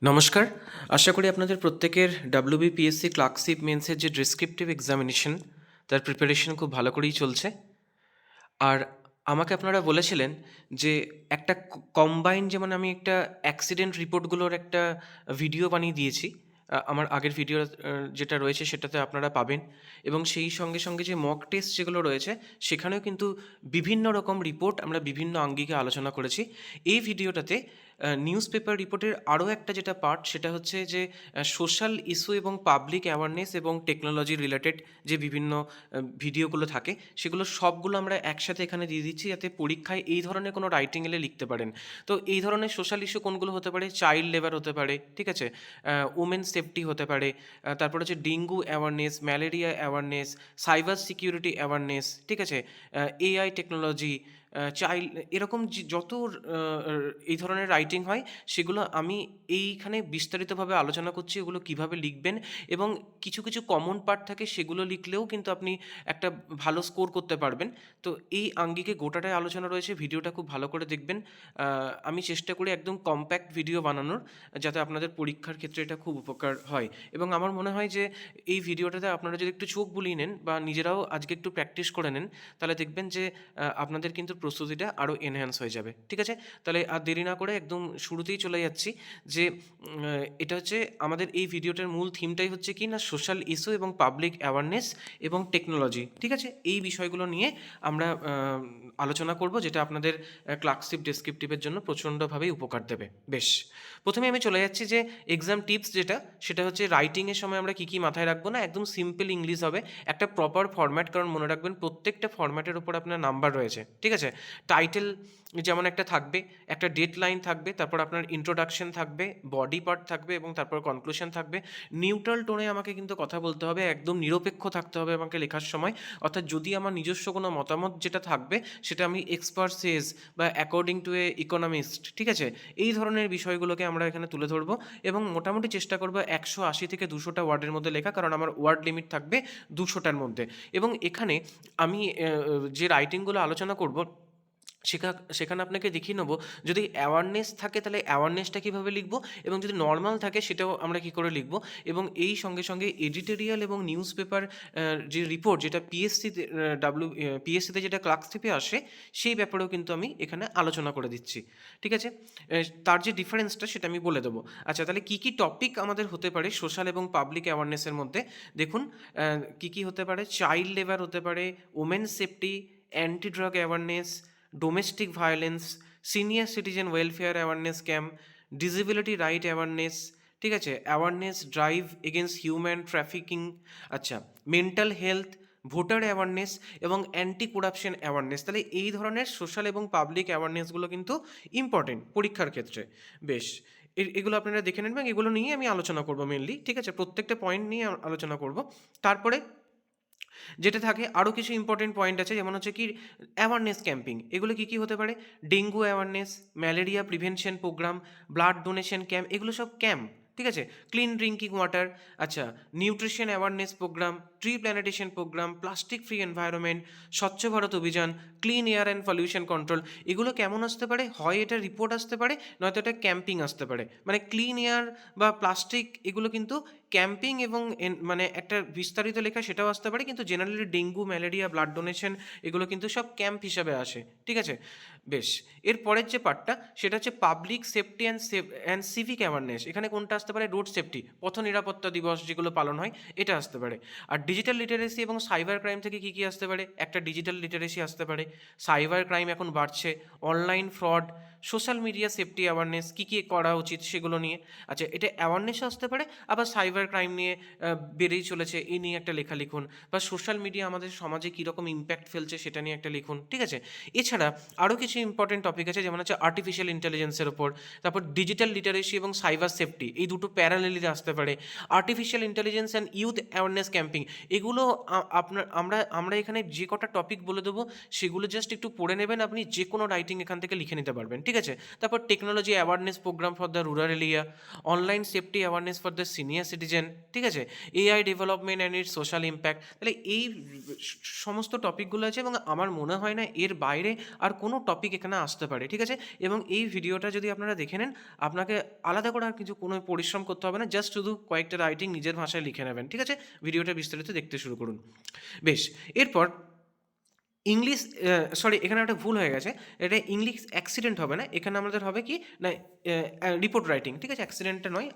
নমস্কার। আশা করি আপনাদের প্রত্যেকের WBPSC ক্লার্কশিপ মেন্সের যে ডেসক্রিপটিভ এক্সামিনেশন তার প্রিপারেশন খুব ভালো করেই চলছে। আর আমাকে আপনারা বলেছিলেন যে একটা কম্বাইন, যেমন আমি একটা অ্যাক্সিডেন্ট রিপোর্টগুলোর একটা ভিডিও বানিয়ে দিয়েছি। আমার আগের ভিডিও যেটা রয়েছে সেটাতে আপনারা পাবেন, এবং সেই সঙ্গে সঙ্গে যে মক টেস্ট যেগুলো রয়েছে সেখানেও কিন্তু বিভিন্ন রকম রিপোর্ট আমরা বিভিন্ন আঙ্গিকে আলোচনা করেছি। এই ভিডিওটাতে নিউজ পেপার রিপোর্টের আরও একটা যেটা পার্ট, সেটা হচ্ছে যে সোশ্যাল ইস্যু এবং পাবলিক অ্যাওয়ারনেস এবং টেকনোলজি রিলেটেড যে বিভিন্ন ভিডিওগুলো থাকে সেগুলো সবগুলো আমরা একসাথে এখানে দিয়ে দিচ্ছি, যাতে পরীক্ষায় এই ধরনের কোনো রাইটিং এলে লিখতে পারেন। তো এই ধরনের সোশ্যাল ইস্যু কোনগুলো হতে পারে? চাইল্ড লেবার হতে পারে, ঠিক আছে, উমেন সেফটি হতে পারে, তারপর হচ্ছে dengue awareness, malaria awareness, cyber security awareness, ঠিক আছে, AI টেকনোলজি, চাইল্ড, এরকম যত এই ধরনের রাইটিং হয় সেগুলো আমি এইখানে বিস্তারিতভাবে আলোচনা করছি, ওগুলো কিভাবে লিখবেন। এবং কিছু কিছু কমন পার্ট থাকে, সেগুলো লিখলেও কিন্তু আপনি একটা ভালো স্কোর করতে পারবেন। তো এই আঙ্গিকে গোটাটাই আলোচনা রয়েছে, ভিডিওটা খুব ভালো করে দেখবেন। আমি চেষ্টা করি একদম কম্প্যাক্ট ভিডিও বানানোর, যাতে আপনাদের পরীক্ষার ক্ষেত্রে এটা খুব উপকার হয়। এবং আমার মনে হয় যে এই ভিডিওটাতে আপনারা যদি একটু চোখ বুলিয়ে নেন বা নিজেরাও আজকে একটু প্র্যাকটিস করে নেন, তাহলে দেখবেন যে আপনাদের কিন্তু প্রস্তুতিটা আরও এনহ্যান্স হয়ে যাবে। ঠিক আছে, তাহলে আর দেরি না করে একদম শুরুতেই চলে যাচ্ছি। যে এটা হচ্ছে আমাদের এই ভিডিওটার মূল থিমটাই হচ্ছে কি না, সোশ্যাল ইস্যু এবং পাবলিক অ্যাওয়ারনেস এবং টেকনোলজি। ঠিক আছে, এই বিষয়গুলো নিয়ে আমরা আলোচনা করব, যেটা আপনাদের ক্লার্কশিপ ডেসক্রিপটিভের জন্য প্রচণ্ডভাবেই উপকার দেবে। বেশ, প্রথমে আমি চলে যাচ্ছি যে এক্সাম টিপস যেটা, সেটা হচ্ছে রাইটিংয়ের সময় আমরা কী কী মাথায় রাখবো না, একদম সিম্পল ইংলিশ হবে, একটা প্রপার ফরম্যাট, কারণ মনে রাখবেন প্রত্যেকটা ফরম্যাটের ওপর আপনার নাম্বার রয়েছে। ঠিক আছে, টাইটেল যেমন একটা থাকবে, একটা ডেট লাইন থাকবে, তারপর আপনার ইন্ট্রোডাকশন থাকবে, বডি পার্ট থাকবে এবং তারপর কনক্লুশন থাকবে। নিউট্রাল টোনে আমাকে কিন্তু কথা বলতে হবে, একদম নিরপেক্ষ থাকতে হবে আমাকে লেখার সময়। অর্থাৎ যদি আমার নিজস্ব কোনো মতামত যেটা থাকবে সেটা আমি এক্সপার্ট সেজ বা অ্যাকর্ডিং টু এ ইকোনমিস্ট, ঠিক আছে, এই ধরনের বিষয়গুলোকে আমরা এখানে তুলে ধরবো। এবং মোটামুটি চেষ্টা করবো 180 থেকে 200টা ওয়ার্ডের মধ্যে লেখা, কারণ আমার ওয়ার্ড লিমিট থাকবে 200টার মধ্যে। এবং এখানে আমি যে রাইটিংগুলো আলোচনা করব সেখানে আপনাকে দেখিয়ে নেবো, যদি অ্যাওয়ারনেস থাকে তাহলে অ্যাওয়ারনেসটা কীভাবে লিখবো, এবং যদি নর্মাল থাকে সেটাও আমরা কী করে লিখবো। এবং এই সঙ্গে সঙ্গে এডিটোরিয়াল এবং নিউজ পেপার যে রিপোর্ট, যেটা পিএসসিতে যেটা ক্লার্কশিপে আসে, সেই ব্যাপারেও কিন্তু আমি এখানে আলোচনা করে দিচ্ছি। ঠিক আছে, তার যে ডিফারেন্সটা সেটা আমি বলে দেবো। আচ্ছা, তাহলে কী কী টপিক আমাদের হতে পারে সোশ্যাল এবং পাবলিক অ্যাওয়ারনেসের মধ্যে? দেখুন, কী কী হতে পারে: চাইল্ড লেবার হতে পারে, women safety, anti drug awareness, domestic violence, senior citizen welfare awareness camp, disability right awareness, ঠিক আছে, awareness drive against human trafficking, আচ্ছা, মেন্টাল হেলথ, ভোটার অ্যাওয়ারনেস এবং অ্যান্টি করাপশন অ্যাওয়ারনেস। তাহলে এই ধরনের সোশ্যাল এবং পাবলিক অ্যাওয়ারনেসগুলো কিন্তু ইম্পর্টেন্ট পরীক্ষার ক্ষেত্রে। বেশ, এগুলো আপনারা দেখে নেন এবং এগুলো নিয়ে আমি আলোচনা করবো মেনলি। ঠিক আছে, প্রত্যেকটা পয়েন্ট নিয়ে আলোচনা করব। তারপরে যেটা থাকে আরও কিছু ইম্পর্টেন্ট পয়েন্ট আছে, যেমন হচ্ছে কি অ্যাওয়ারনেস ক্যাম্পিং। এগুলো কী কী হতে পারে? Dengue awareness, malaria prevention programme, blood donation camp, এগুলো সব ক্যাম্প। ঠিক আছে, ক্লিন ড্রিঙ্কিং ওয়াটার, আচ্ছা, nutrition awareness programme, tree plantation programme, plastic free environment, স্বচ্ছ Bharat Abhiyan, clean air and pollution control. এগুলো কেমন আসতে পারে? হয় এটা রিপোর্ট আসতে পারে, নয়তো এটা ক্যাম্পিং আসতে পারে। মানে ক্লিন এয়ার বা প্লাস্টিক, এগুলো কিন্তু ক্যাম্পিং এবং মানে একটা বিস্তারিত লেখা সেটাও আসতে পারে, কিন্তু generally dengue, malaria, blood donation, এগুলো কিন্তু সব ক্যাম্প হিসাবে আসে। ঠিক আছে, বেশ, এর পরের যে পার্টটা সেটা হচ্ছে public safety and civic awareness. এখানে কোনটা আসতে পারে? রোড সেফটি, পথ নিরাপত্তা দিবস যেগুলো পালন হয়, এটা আসতে পারে। আর ডিজিটাল লিটারেসি এবং সাইবার ক্রাইম থেকে কী কী আসতে পারে? একটা ডিজিটাল লিটারেসি আসতে পারে, সাইবার ক্রাইম এখন বাড়ছে, online fraud, social media safety awareness, কী কী করা উচিত সেগুলো নিয়ে। আচ্ছা, এটা অ্যাওয়ারনেস আসতে পারে। আবার সাইবার ক্রাইম নিয়ে বেড়েই চলেছে, এই নিয়ে একটা লেখা লিখুন। বা সোশ্যাল মিডিয়া আমাদের সমাজে কীরকম ইম্প্যাক্ট ফেলছে সেটা নিয়ে একটা লিখুন। ঠিক আছে, এছাড়া আরও কিছু ইম্পর্টেন্ট টপিক আছে, যেমন হচ্ছে আর্টিফিশিয়াল ইন্টেলিজেন্সের ওপর, তারপর ডিজিটাল লিটারেসি এবং সাইবার সেফটি, এই দুটো প্যারালেলি আসতে পারে। Artificial intelligence and youth awareness camping, এগুলো আমরা এখানে যে কটা টপিক বলে দেবো সেগুলো জাস্ট একটু পড়ে নেবেন, আপনি যে কোনো রাইটিং এখান থেকে লিখে নিতে পারবেন। ঠিক ঠিক আছে? তারপর technology awareness program for the rural area, online safety awareness for the senior citizen, ঠিক আছে? AI development and its social impact. তাহলে এই সমস্ত টপিকগুলো আছে এবং আমার মনে হয় না এর বাইরে আর কোনো টপিক এখানে আসতে পারে, ঠিক আছে? এবং এই ভিডিওটা যদি আপনারা দেখে নেন, আপনাকে আলাদা করে আর কিছু কোনো পরিশ্রম করতে হবে না, জাস্ট শুধু কয়েকটা রাইটিং নিজের ভাষায় লিখে নেবেন, ঠিক আছে? ভিডিওটা বিস্তারিত দেখতে শুরু করুন। বেশ, এরপর ইংলিশ, সরি এখানে একটা ভুল হয়ে গেছে, এটা ইংলিশ অ্যাক্সিডেন্ট হবে না, এখানে আমাদের হবে কি না রিপোর্ট রাইটিং, ঠিক আছে? অ্যাক্সিডেন্টটা নয়,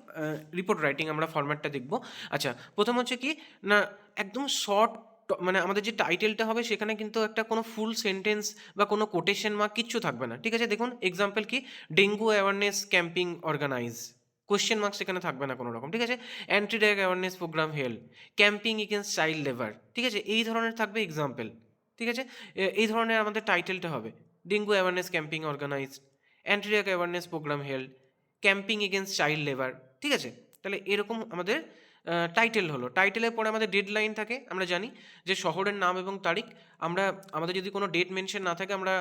রিপোর্ট রাইটিং আমরা ফরম্যাটটা দেখব। আচ্ছা, প্রথম হচ্ছে কি না একদম শর্ট, মানে আমাদের যে টাইটেলটা হবে সেখানে কিন্তু একটা কোনো ফুল সেন্টেন্স বা কোনো কোটেশন মার্ক কিচ্ছু থাকবে না, ঠিক আছে? দেখুন এক্সাম্পল কি, dengue awareness camping organize, question mark সেখানে থাকবে না কোনো রকম, ঠিক আছে? Anti drug awareness program held, camping against child labour, ঠিক আছে? এই ধরনের থাকবে এক্সাম্পল, ঠিক আছে? এই ধরনের আমাদের টাইটেলটা হবে, dengue awareness camping organized, anti drug awareness program held, camping against child labour, ঠিক আছে? তাহলে এরকম আমাদের টাইটেল হলো। টাইটেলের পরে আমাদের ডেডলাইন থাকে, আমরা জানি যে শহরের নাম এবং তারিখ, আমরা আমাদের যদি কোনো ডেট মেনশন না থাকে আমরা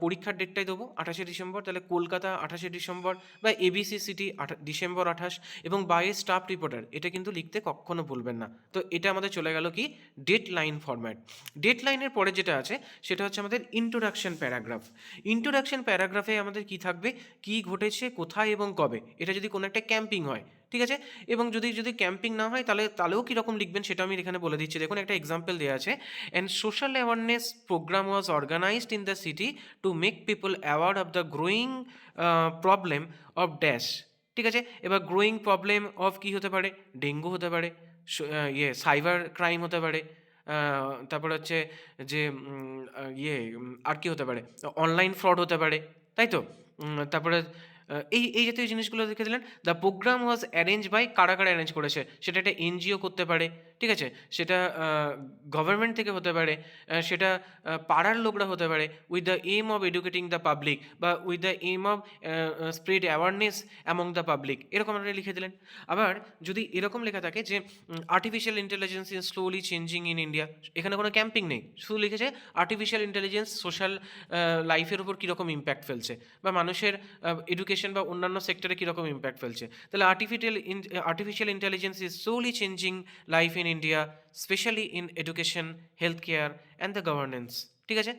পরীক্ষার ডেটটাই দেবো 28শে ডিসেম্বর, তাহলে কলকাতা 28শে ডিসেম্বর, বা এবিসি সিটি ডিসেম্বর 28, এবং বাই স্টাফ রিপোর্টার, এটা কিন্তু লিখতে কখনো ভুলবেন না। তো এটা আমাদের চলে গেল কি ডেট লাইন ফরম্যাট। ডেট লাইনের পরে যেটা আছে সেটা হচ্ছে আমাদের ইন্ট্রোডাকশন প্যারাগ্রাফ। ইন্ট্রোডাকশন প্যারাগ্রাফে আমাদের কি থাকবে, কি ঘটেছে, কোথায় এবং কবে, এটা যদি কোনো একটা ক্যাম্পিং হয়, ঠিক আছে? এবং যদি ক্যাম্পিং না হয় তাহলেও কীরকম লিখবেন সেটা আমি এখানে বলে দিচ্ছি। দেখুন একটা এক্সাম্পল দেওয়া আছে, and social awareness programme was organized in the city to make people aware of the growing problem of dash, ঠিক আছে? এবার গ্রোয়িং প্রবলেম অফ কী হতে পারে, ডেঙ্গু হতে পারে, সাইবার ক্রাইম হতে পারে, তারপরে হচ্ছে যে আর কি হতে পারে, অনলাইন ফ্রড হতে পারে, তাই তো? তারপরে এই জাতীয় জিনিসগুলো দেখে দিলেন। The program was arrange by, কারা কারা অ্যারেঞ্জ করেছে, সেটা একটা এনজিও করতে পারে, ঠিক আছে? সেটা গভর্নমেন্ট থেকে হতে পারে, সেটা পাড়ার লোকরা হতে পারে, with the aim of educating the public, বা with the aim of spread awareness among the public, এরকম আপনি লিখে দিলেন। আবার যদি এরকম লেখা থাকে যে artificial intelligence is slowly changing in India, এখানে কোনো ক্যাম্পিং নেই, শুধু লিখেছে আর্টিফিশিয়াল ইন্টেলিজেন্স সোশ্যাল লাইফের উপর কীরকম ইম্প্যাক্ট ফেলছে, বা মানুষের এডুকেশন বা অন্যান্য সেক্টরে কীরকম ইম্প্যাক্ট ফেলছে। তাহলে artificial intelligence is Solly changing life in India, specially in education, health care and the governance, ঠিক আছে?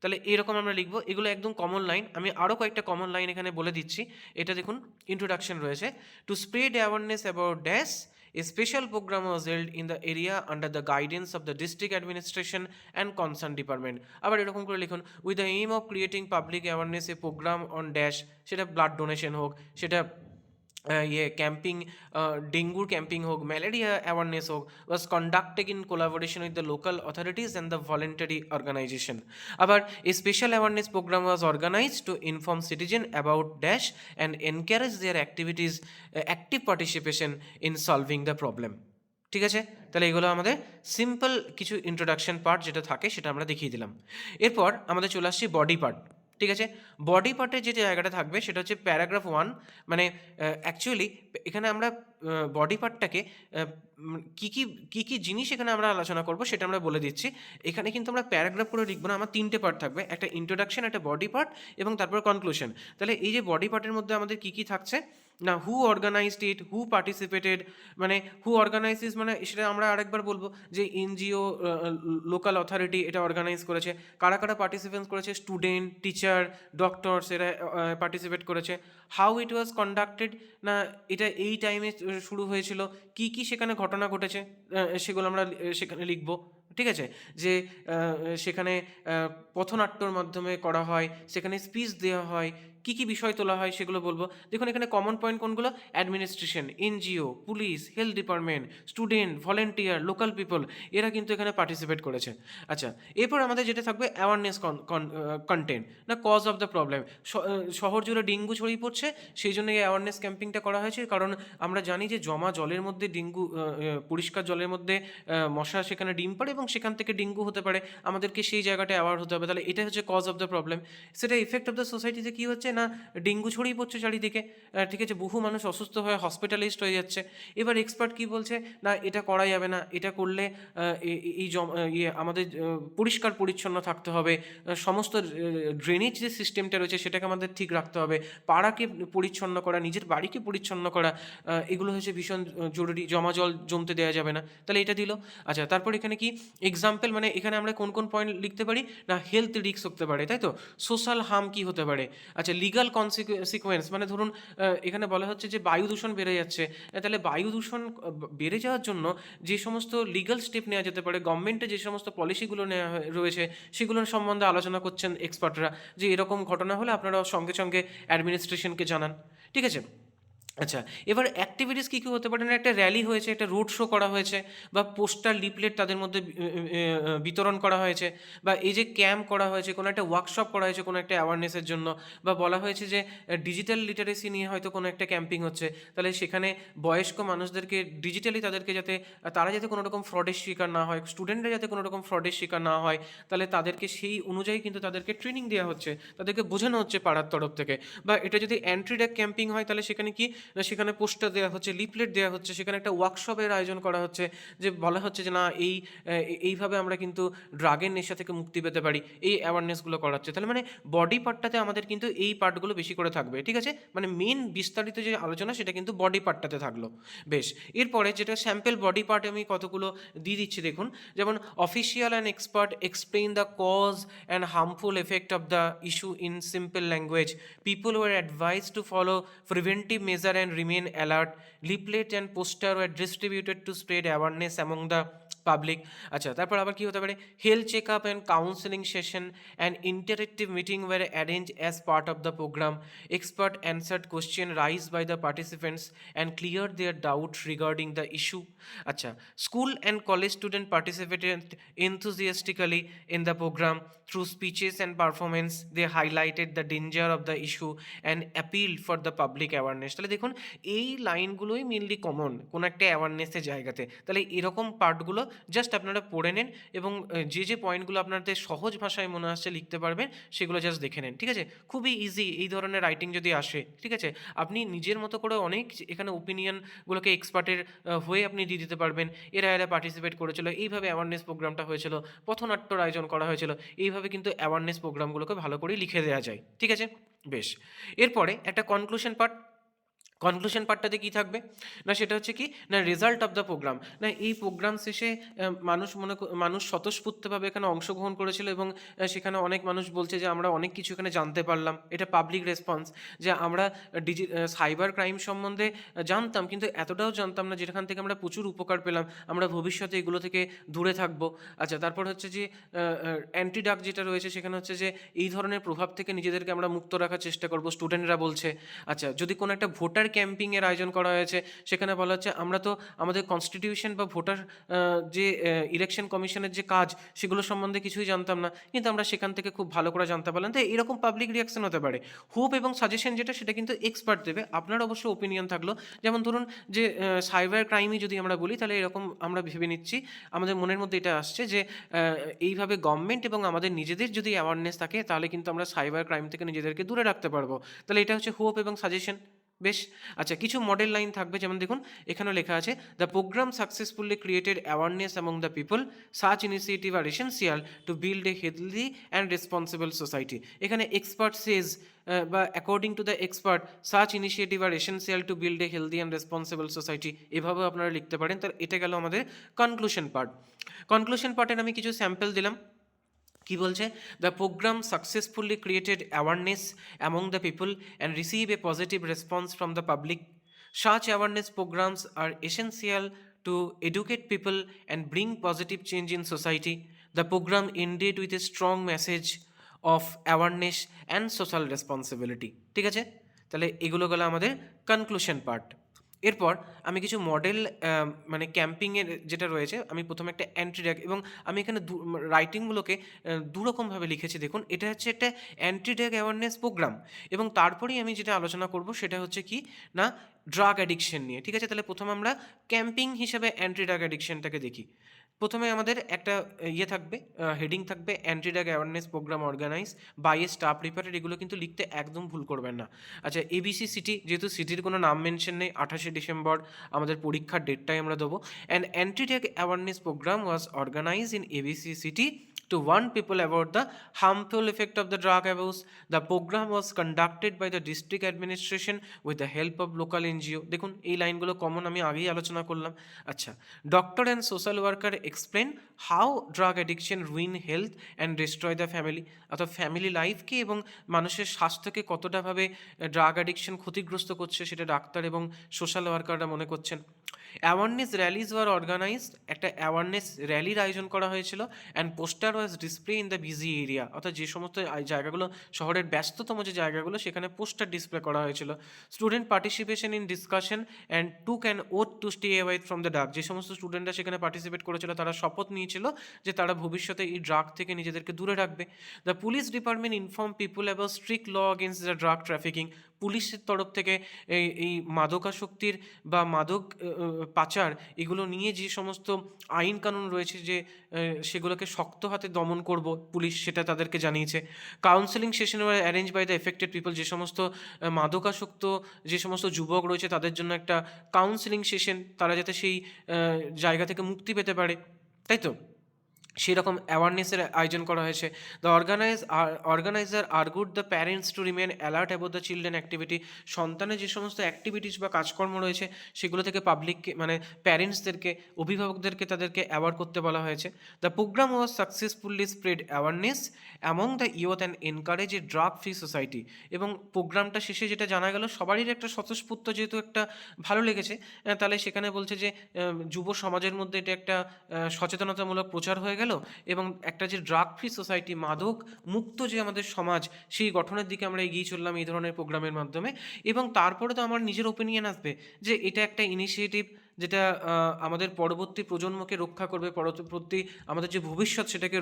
তাহলে এরকম আমরা লিখবো, এগুলো একদম কমন লাইন। আমি আরও কয়েকটা কমন লাইন এখানে বলে দিচ্ছি। এটা দেখুন, ইন্ট্রোডাকশন রয়েছে, to spread awareness about dash, a special program was held in the area under the guidance of the district administration and concerned department. আবার এরকম করে লিখুন, with the aim of creating public awareness a program on dash, সেটা blood donation হোক, সেটা camping, ডেঙ্গুর camping হোক, malaria awareness হোক, was conducted in collaboration with the local authorities and the voluntary organisation. আবার a special awareness programme was organise to inform citizen about dash and encourage their activities, active participation in solving the problem, ঠিক আছে? তাহলে এগুলো আমাদের simple কিছু introduction part যেটা থাকে সেটা আমরা দেখিয়ে দিলাম। এরপর আমাদের চলে আসছি বডি পার্ট, ঠিক আছে? বডি পার্টের যে জায়গাটা থাকবে সেটা হচ্ছে প্যারাগ্রাফ 1, মানে অ্যাকচুয়ালি এখানে আমরা বডি পার্টটাকে কী কী জিনিস এখানে আমরা আলোচনা করব সেটা আমরা বলে দিচ্ছি। এখানে কিন্তু আমরা প্যারাগ্রাফ করে লিখবো না, আমার 3টে পার্ট থাকবে, একটা ইন্ট্রোডাকশন, একটা বডি পার্ট এবং তারপর কনক্লুশন। তাহলে এই যে বডি পার্টের মধ্যে আমাদের কী কী থাকছে না, হু অর্গানাইজড ইট, হু পার্টিসিপেটেড, মানে হু অর্গানাইজেস মানে সেটা আমরা আরেকবার বলবো যে এনজিও, লোকাল অথরিটি এটা অর্গানাইজ করেছে, কারা কারা পার্টিসিপেন্টস করেছে, স্টুডেন্ট, টিচার, ডক্টরস, এরা পার্টিসিপেট করেছে। হাউ ইট ওয়াজ কন্ডাক্টেড, না এটা এই টাইমে শুরু হয়েছিল, কি কি সেখানে ঘটনা ঘটেছে সেগুলো আমরা সেখানে লিখবো, ঠিক আছে? যে সেখানে পথনাট্যর মাধ্যমে করা হয়, সেখানে স্পিচ দেওয়া হয়, কী কী বিষয় তোলা হয় সেগুলো বলবো। দেখুন এখানে কমন পয়েন্ট কোনগুলো, administration, NGO, police, health department, student, volunteer, local people, এরা কিন্তু এখানে পার্টিসিপেট করেছে। আচ্ছা, এরপর আমাদের যেটা থাকবে অ্যাওয়ারনেস কন্টেন্ট, না কজ অফ দ্য প্রবলেম, শহর জুড়ে ডেঙ্গু ছড়িয়ে পড়ছে, সেই জন্য এই অ্যাওয়ারনেস ক্যাম্পিংটা করা হয়েছে, কারণ আমরা জানি যে জমা জলের মধ্যে ডেঙ্গু, পরিষ্কার জলের মধ্যে মশা সেখানে ডিম পাড়ে এবং সেখান থেকে ডেঙ্গু হতে পারে, আমাদেরকে সেই জায়গাটা অ্যাওয়ার হতে হবে। তাহলে এটা হচ্ছে কজ অফ দ্য প্রবলেম। সেটা ইফেক্ট অফ দ্য সোসাইটিতে কী হচ্ছে, না ডেঙ্গু ছড়িয়ে পড়ছে চারিদিকে, ঠিক আছে, বহু মানুষ অসুস্থ হয়ে হসপিটালাইজড হয়ে যাচ্ছে। এবার এক্সপার্ট কি বলছে, না এটা করা যাবে না, এটা করলে এই আমাদের পরিষ্কার পরিচ্ছন্ন থাকতে হবে, সমস্ত ড্রেনেজ যে সিস্টেমটা রয়েছে সেটাকে আমাদের ঠিক রাখতে হবে, পাড়াকে পরিচ্ছন্ন করা, নিজের বাড়িকে পরিচ্ছন্ন করা, এগুলো হচ্ছে ভীষণ জরুরি, জমা জল জমতে দেওয়া যাবে না। তাহলে এটা দিল। আচ্ছা, তারপর এখানে কি এক্সাম্পল, মানে এখানে আমরা কোন কোন পয়েন্ট লিখতে পারি, না হেলথ রিস্ক হতে পারে, তাই তো, সোশ্যাল হার্ম কি হতে পারে, আচ্ছা লিগাল কনসিকুয়েন্স, মানে ধরুন এখানে বলা হচ্ছে যে বায়ু দূষণ বেড়ে যাচ্ছে, তাহলে বায়ু দূষণ বেড়ে যাওয়ার জন্য যে সমস্ত লিগাল স্টেপ নেওয়া যেতে পারে, গভর্নমেন্টের যে সমস্ত পলিসিগুলো নেওয়া রয়েছে সেগুলোর সম্বন্ধে আলোচনা করছেন এক্সপার্টরা, যে এরকম ঘটনা হলে আপনারা সঙ্গে সঙ্গে অ্যাডমিনিস্ট্রেশনকে জানান। ঠিক আছে। আচ্ছা, এবার অ্যাক্টিভিটিস কী কী হতে পারে, না একটা র্যালি হয়েছে, একটা রোড শো করা হয়েছে, বা পোস্টার লিফলেট তাদের মধ্যে বিতরণ করা হয়েছে, বা এই যে ক্যাম্প করা হয়েছে, কোনো একটা ওয়ার্কশপ করা হয়েছে কোনো একটা অ্যাওয়ারনেসের জন্য, বা বলা হয়েছে যে ডিজিটাল লিটারেসি নিয়ে হয়তো কোনো একটা ক্যাম্পিং হচ্ছে, তাহলে সেখানে বয়স্ক মানুষদেরকে ডিজিটালি তাদেরকে যাতে, তারা যাতে কোনো রকম ফ্রডের শিকার না হয়, স্টুডেন্টরা যাতে কোনো রকম ফ্রডের শিকার না হয়, তাহলে তাদেরকে সেই অনুযায়ী কিন্তু তাদেরকে ট্রেনিং দেওয়া হচ্ছে, তাদেরকে বোঝানো হচ্ছে পাড়ার তরফ থেকে। বা এটা যদি অ্যান্টি ড্রাগ ক্যাম্পিং হয় তাহলে সেখানে কি, সেখানে পোস্টার দেওয়া হচ্ছে, লিফলেট দেওয়া হচ্ছে, সেখানে একটা ওয়ার্কশপের আয়োজন করা হচ্ছে, যে বলা হচ্ছে যে না এইভাবে আমরা কিন্তু ড্রাগের নেশা থেকে মুক্তি পেতে পারি, এই অ্যাওয়ারনেসগুলো করাচ্ছে। তাহলে মানে বডি পার্টটাতে আমাদের কিন্তু এই পার্টগুলো বেশি করে থাকবে। ঠিক আছে, মানে মেন বিস্তারিত যে আলোচনা সেটা কিন্তু বডি পার্টটাতে থাকলো। বেশ, এরপরে যেটা স্যাম্পল বডি পার্ট আমি কতগুলো দিয়ে দিচ্ছি দেখুন, যেমন official and expert explain the cause and harmful effect of the issue in simple language, people were advise to follow preventive measure and remain alert. Leaflet and poster were distributed to spread awareness among the public. আচ্ছা, তারপর আবার কি হতে পারে, health check up and counselling session and interactive meeting were arrange as part of the programme, expert answered question raise by the participants and clear their doubt regarding the issue. আচ্ছা, school and college student participated enthusiastically in the program. Through speeches and performance, they highlighted the danger of the issue and appealed for the public awareness. তাহলে দেখুন এই লাইনগুলোই mainly common কোনো একটা অ্যাওয়ারনেসের জায়গাতে। তাহলে এরকম পার্টগুলো জাস্ট আপনারা পড়ে নেন এবং যে যে পয়েন্টগুলো আপনাদের সহজ ভাষায় মনে আসছে লিখতে পারবেন সেগুলো জাস্ট দেখে নেন। ঠিক আছে, খুবই ইজি এই ধরনের রাইটিং যদি আসে। ঠিক আছে, আপনি নিজের মতো করে অনেক এখানে ওপিনিয়নগুলোকে এক্সপার্টের হয়ে আপনি দিয়ে দিতে পারবেন। এরা পার্টিসিপেট করেছিল, এইভাবে অ্যাওয়ারনেস প্রোগ্রামটা হয়েছিল, পথনাট্যর আয়োজন করা হয়েছিল, এইভাবে কিন্তু অ্যাওয়ারনেস প্রোগ্রামগুলোকে ভালো করে লিখে দেওয়া যায়। ঠিক আছে, বেশ, এরপরে একটা কনক্লুশন পার্ট। কনক্লুশন পার্টটাতে কী থাকবে, না সেটা হচ্ছে কি, না রেজাল্ট অফ দ্য প্রোগ্রাম, না এই প্রোগ্রাম শেষে মানুষ স্বতঃস্ফূর্তভাবে এখানে অংশগ্রহণ করেছিল এবং সেখানে অনেক মানুষ বলছে যে আমরা অনেক কিছু এখানে জানতে পারলাম। এটা পাবলিক রেসপন্স, যে আমরা সাইবার ক্রাইম সম্বন্ধে জানতাম কিন্তু এতটাও জানতাম না, যেখান থেকে আমরা প্রচুর উপকার পেলাম, আমরা ভবিষ্যতে এগুলো থেকে দূরে থাকবো। আচ্ছা, তারপর হচ্ছে যে অ্যান্টি ড্রাগ যেটা রয়েছে সেখানে হচ্ছে যে এই ধরনের প্রভাব থেকে নিজেদেরকে আমরা মুক্ত রাখার চেষ্টা করব, স্টুডেন্টরা বলছে। আচ্ছা, যদি কোনো একটা ভোটার ক্যাম্পিংয়ের আয়োজন করা হয়েছে সেখানে বলা হচ্ছে আমরা তো আমাদের কনস্টিটিউশন বা ভোটার যে ইলেকশন কমিশনের যে কাজ সেগুলো সম্বন্ধে কিছুই জানতাম না, কিন্তু আমরা সেখান থেকে খুব ভালো করে জানতে পারলাম। তো এরকম পাবলিক রিয়াকশন হতে পারে। হোপ এবং সাজেশন যেটা সেটা কিন্তু এক্সপার্ট দেবে, আপনার অবশ্য ওপিনিয়ন থাকলো। যেমন ধরুন যে সাইবার ক্রাইমই যদি আমরা বলি তাহলে এরকম আমরা ভেবে নিচ্ছি, আমাদের মনের মধ্যে এটা আসছে যে এইভাবে গভর্নমেন্ট এবং আমাদের নিজেদের যদি অ্যাওয়ারনেস থাকে তাহলে কিন্তু আমরা সাইবার ক্রাইম থেকে নিজেদেরকে দূরে রাখতে পারবো। তাহলে এটা হচ্ছে হোপ এবং সাজেশন। বেশ, আচ্ছা, কিছু মডেল লাইন থাকবে, যেমন দেখুন এখানেও লেখা আছে, the program successfully created awareness among the people, such initiative are essential to build a healthy and responsible society. এখানে এক্সপার্ট সেজ বা according to the expert such initiative are essential to build a healthy and responsible society, এভাবেও আপনারা লিখতে পারেন। তার এটা গেল আমাদের কনক্লুশন পার্ট। কনক্লুশন পার্টের আমি কিছু স্যাম্পল দিলাম। কি বলছে, the program successfully created awareness among the people and receive a positive response from the public. Such awareness programs are essential to educate people and bring positive change in society. The program ended with a strong message of awareness and social responsibility. ঠিক আছে, তাহলে এগুলো গেলো আমাদের conclusion part. এরপর আমি কিছু model মানে ক্যাম্পিংয়ের যেটা রয়েছে, আমি প্রথমে একটা অ্যান্টি ড্রাগ, এবং আমি এখানে রাইটিংগুলোকে দুরকমভাবে লিখেছি দেখুন। এটা হচ্ছে একটা অ্যান্টি ড্রাগ অ্যাওয়ারনেস প্রোগ্রাম, এবং তারপরেই আমি যেটা আলোচনা করব সেটা হচ্ছে কি, না ড্রাগ অ্যাডিকশন নিয়ে। ঠিক আছে, তাহলে প্রথমে আমরা ক্যাম্পিং হিসাবে অ্যান্টি ড্রাগ অ্যাডিকশনটাকে দেখি। প্রথমে আমাদের একটা ইয়ে থাকবে, হেডিং থাকবে anti drug awareness program organize by a staff reporter, এগুলো কিন্তু লিখতে একদম ভুল করবেন না। আচ্ছা, এবিসি সিটি, যেহেতু সিটির কোনো নাম মেনশন নেই, 28শে ডিসেম্বর আমাদের পরীক্ষার ডেটটাই আমরা দেবো। And anti drug awareness programme was organize in ABC city to warn people about the harmful effect of the drug abuse. The program was conducted by the district administration with the help of local NGO. দেখুন এই লাইনগুলো common, আমি আগেই আলোচনা করলাম। আচ্ছা, doctor and social worker explain how drug addiction ruin health and destroy the family, অর্থাৎ family লাইফকে এবং মানুষের স্বাস্থ্যকে কতটাভাবে ড্রাগ অ্যাডিকশন ক্ষতিগ্রস্ত করছে সেটা ডাক্তার এবং সোশ্যাল ওয়ার্কাররা মনে করছেন। অ্যাওয়ারনেস র্যালিজ ওয়ার অর্গানাইজড, একটা অ্যাওয়ারনেস র্যালির আয়োজন করা হয়েছিল। And poster was display in the busy area, অর্থাৎ যে সমস্ত জায়গাগুলো শহরের ব্যস্ততম যে জায়গাগুলো সেখানে পোস্টার ডিসপ্লে করা হয়েছিল। Student participation in discussion and to can oath to stay away from the drug, যে সমস্ত স্টুডেন্টরা সেখানে পার্টিসিপেট করেছিল তারা শপথ নিয়েছিল যে তারা ভবিষ্যতে এই ড্রাগ থেকে নিজেদেরকে দূরে রাখবে। The police department inform people about strict law against the drug trafficking, পুলিশের তরফ থেকে এই মাদকাসক্তির বা মাদক পাচার এগুলো নিয়ে যে সমস্ত আইন কানুন রয়েছে যে সেগুলোকে শক্ত হাতে দমন করব পুলিশ, সেটা তাদেরকে জানিয়েছে। Counselling session arrange by the affected people, যে সমস্ত মাদকাসক্ত যে সমস্ত যুবক রয়েছে তাদের জন্য একটা কাউন্সেলিং সেশন, তারা যাতে সেই জায়গা থেকে মুক্তি পেতে পারে, তাই তো সেরকম অ্যাওয়ারনেসের আয়োজন করা হয়েছে। The organiser argued the parents to remain alert about the children activity, সন্তানের যে সমস্ত অ্যাক্টিভিটিস বা কাজকর্ম রয়েছে সেগুলো থেকে পাবলিককে মানে প্যারেন্টসদেরকে, অভিভাবকদেরকে তাদেরকে অ্যাওয়ার করতে বলা হয়েছে। The program was successfully spread awareness among the youth and encourage a drug free society, এবং প্রোগ্রামটা শেষে যেটা জানা গেল সবারই একটা স্বতঃস্ফূর্ত যেহেতু একটা ভালো লেগেছে, তাহলে সেখানে বলছে যে যুব সমাজের মধ্যে এটা একটা সচেতনতামূলক প্রচার হয়ে গেল এবং একটা যে ড্রাগ ফ্রি সোসাইটি, মাদক মুক্ত যে আমাদের সমাজ, সেই গঠনের দিকে আমরা এগিয়ে চললাম এই ধরনের প্রোগ্রামের মাধ্যমে। এবং তারপরে তো আমার নিজের ওপিনিয়ন আসবে যে এটা একটা ইনিশিয়েটিভ যেটা আমাদের পরবর্তী প্রজন্মকে রক্ষা করবে, পরবর্তী আমাদের যে ভবিষ্যৎ সেটাকে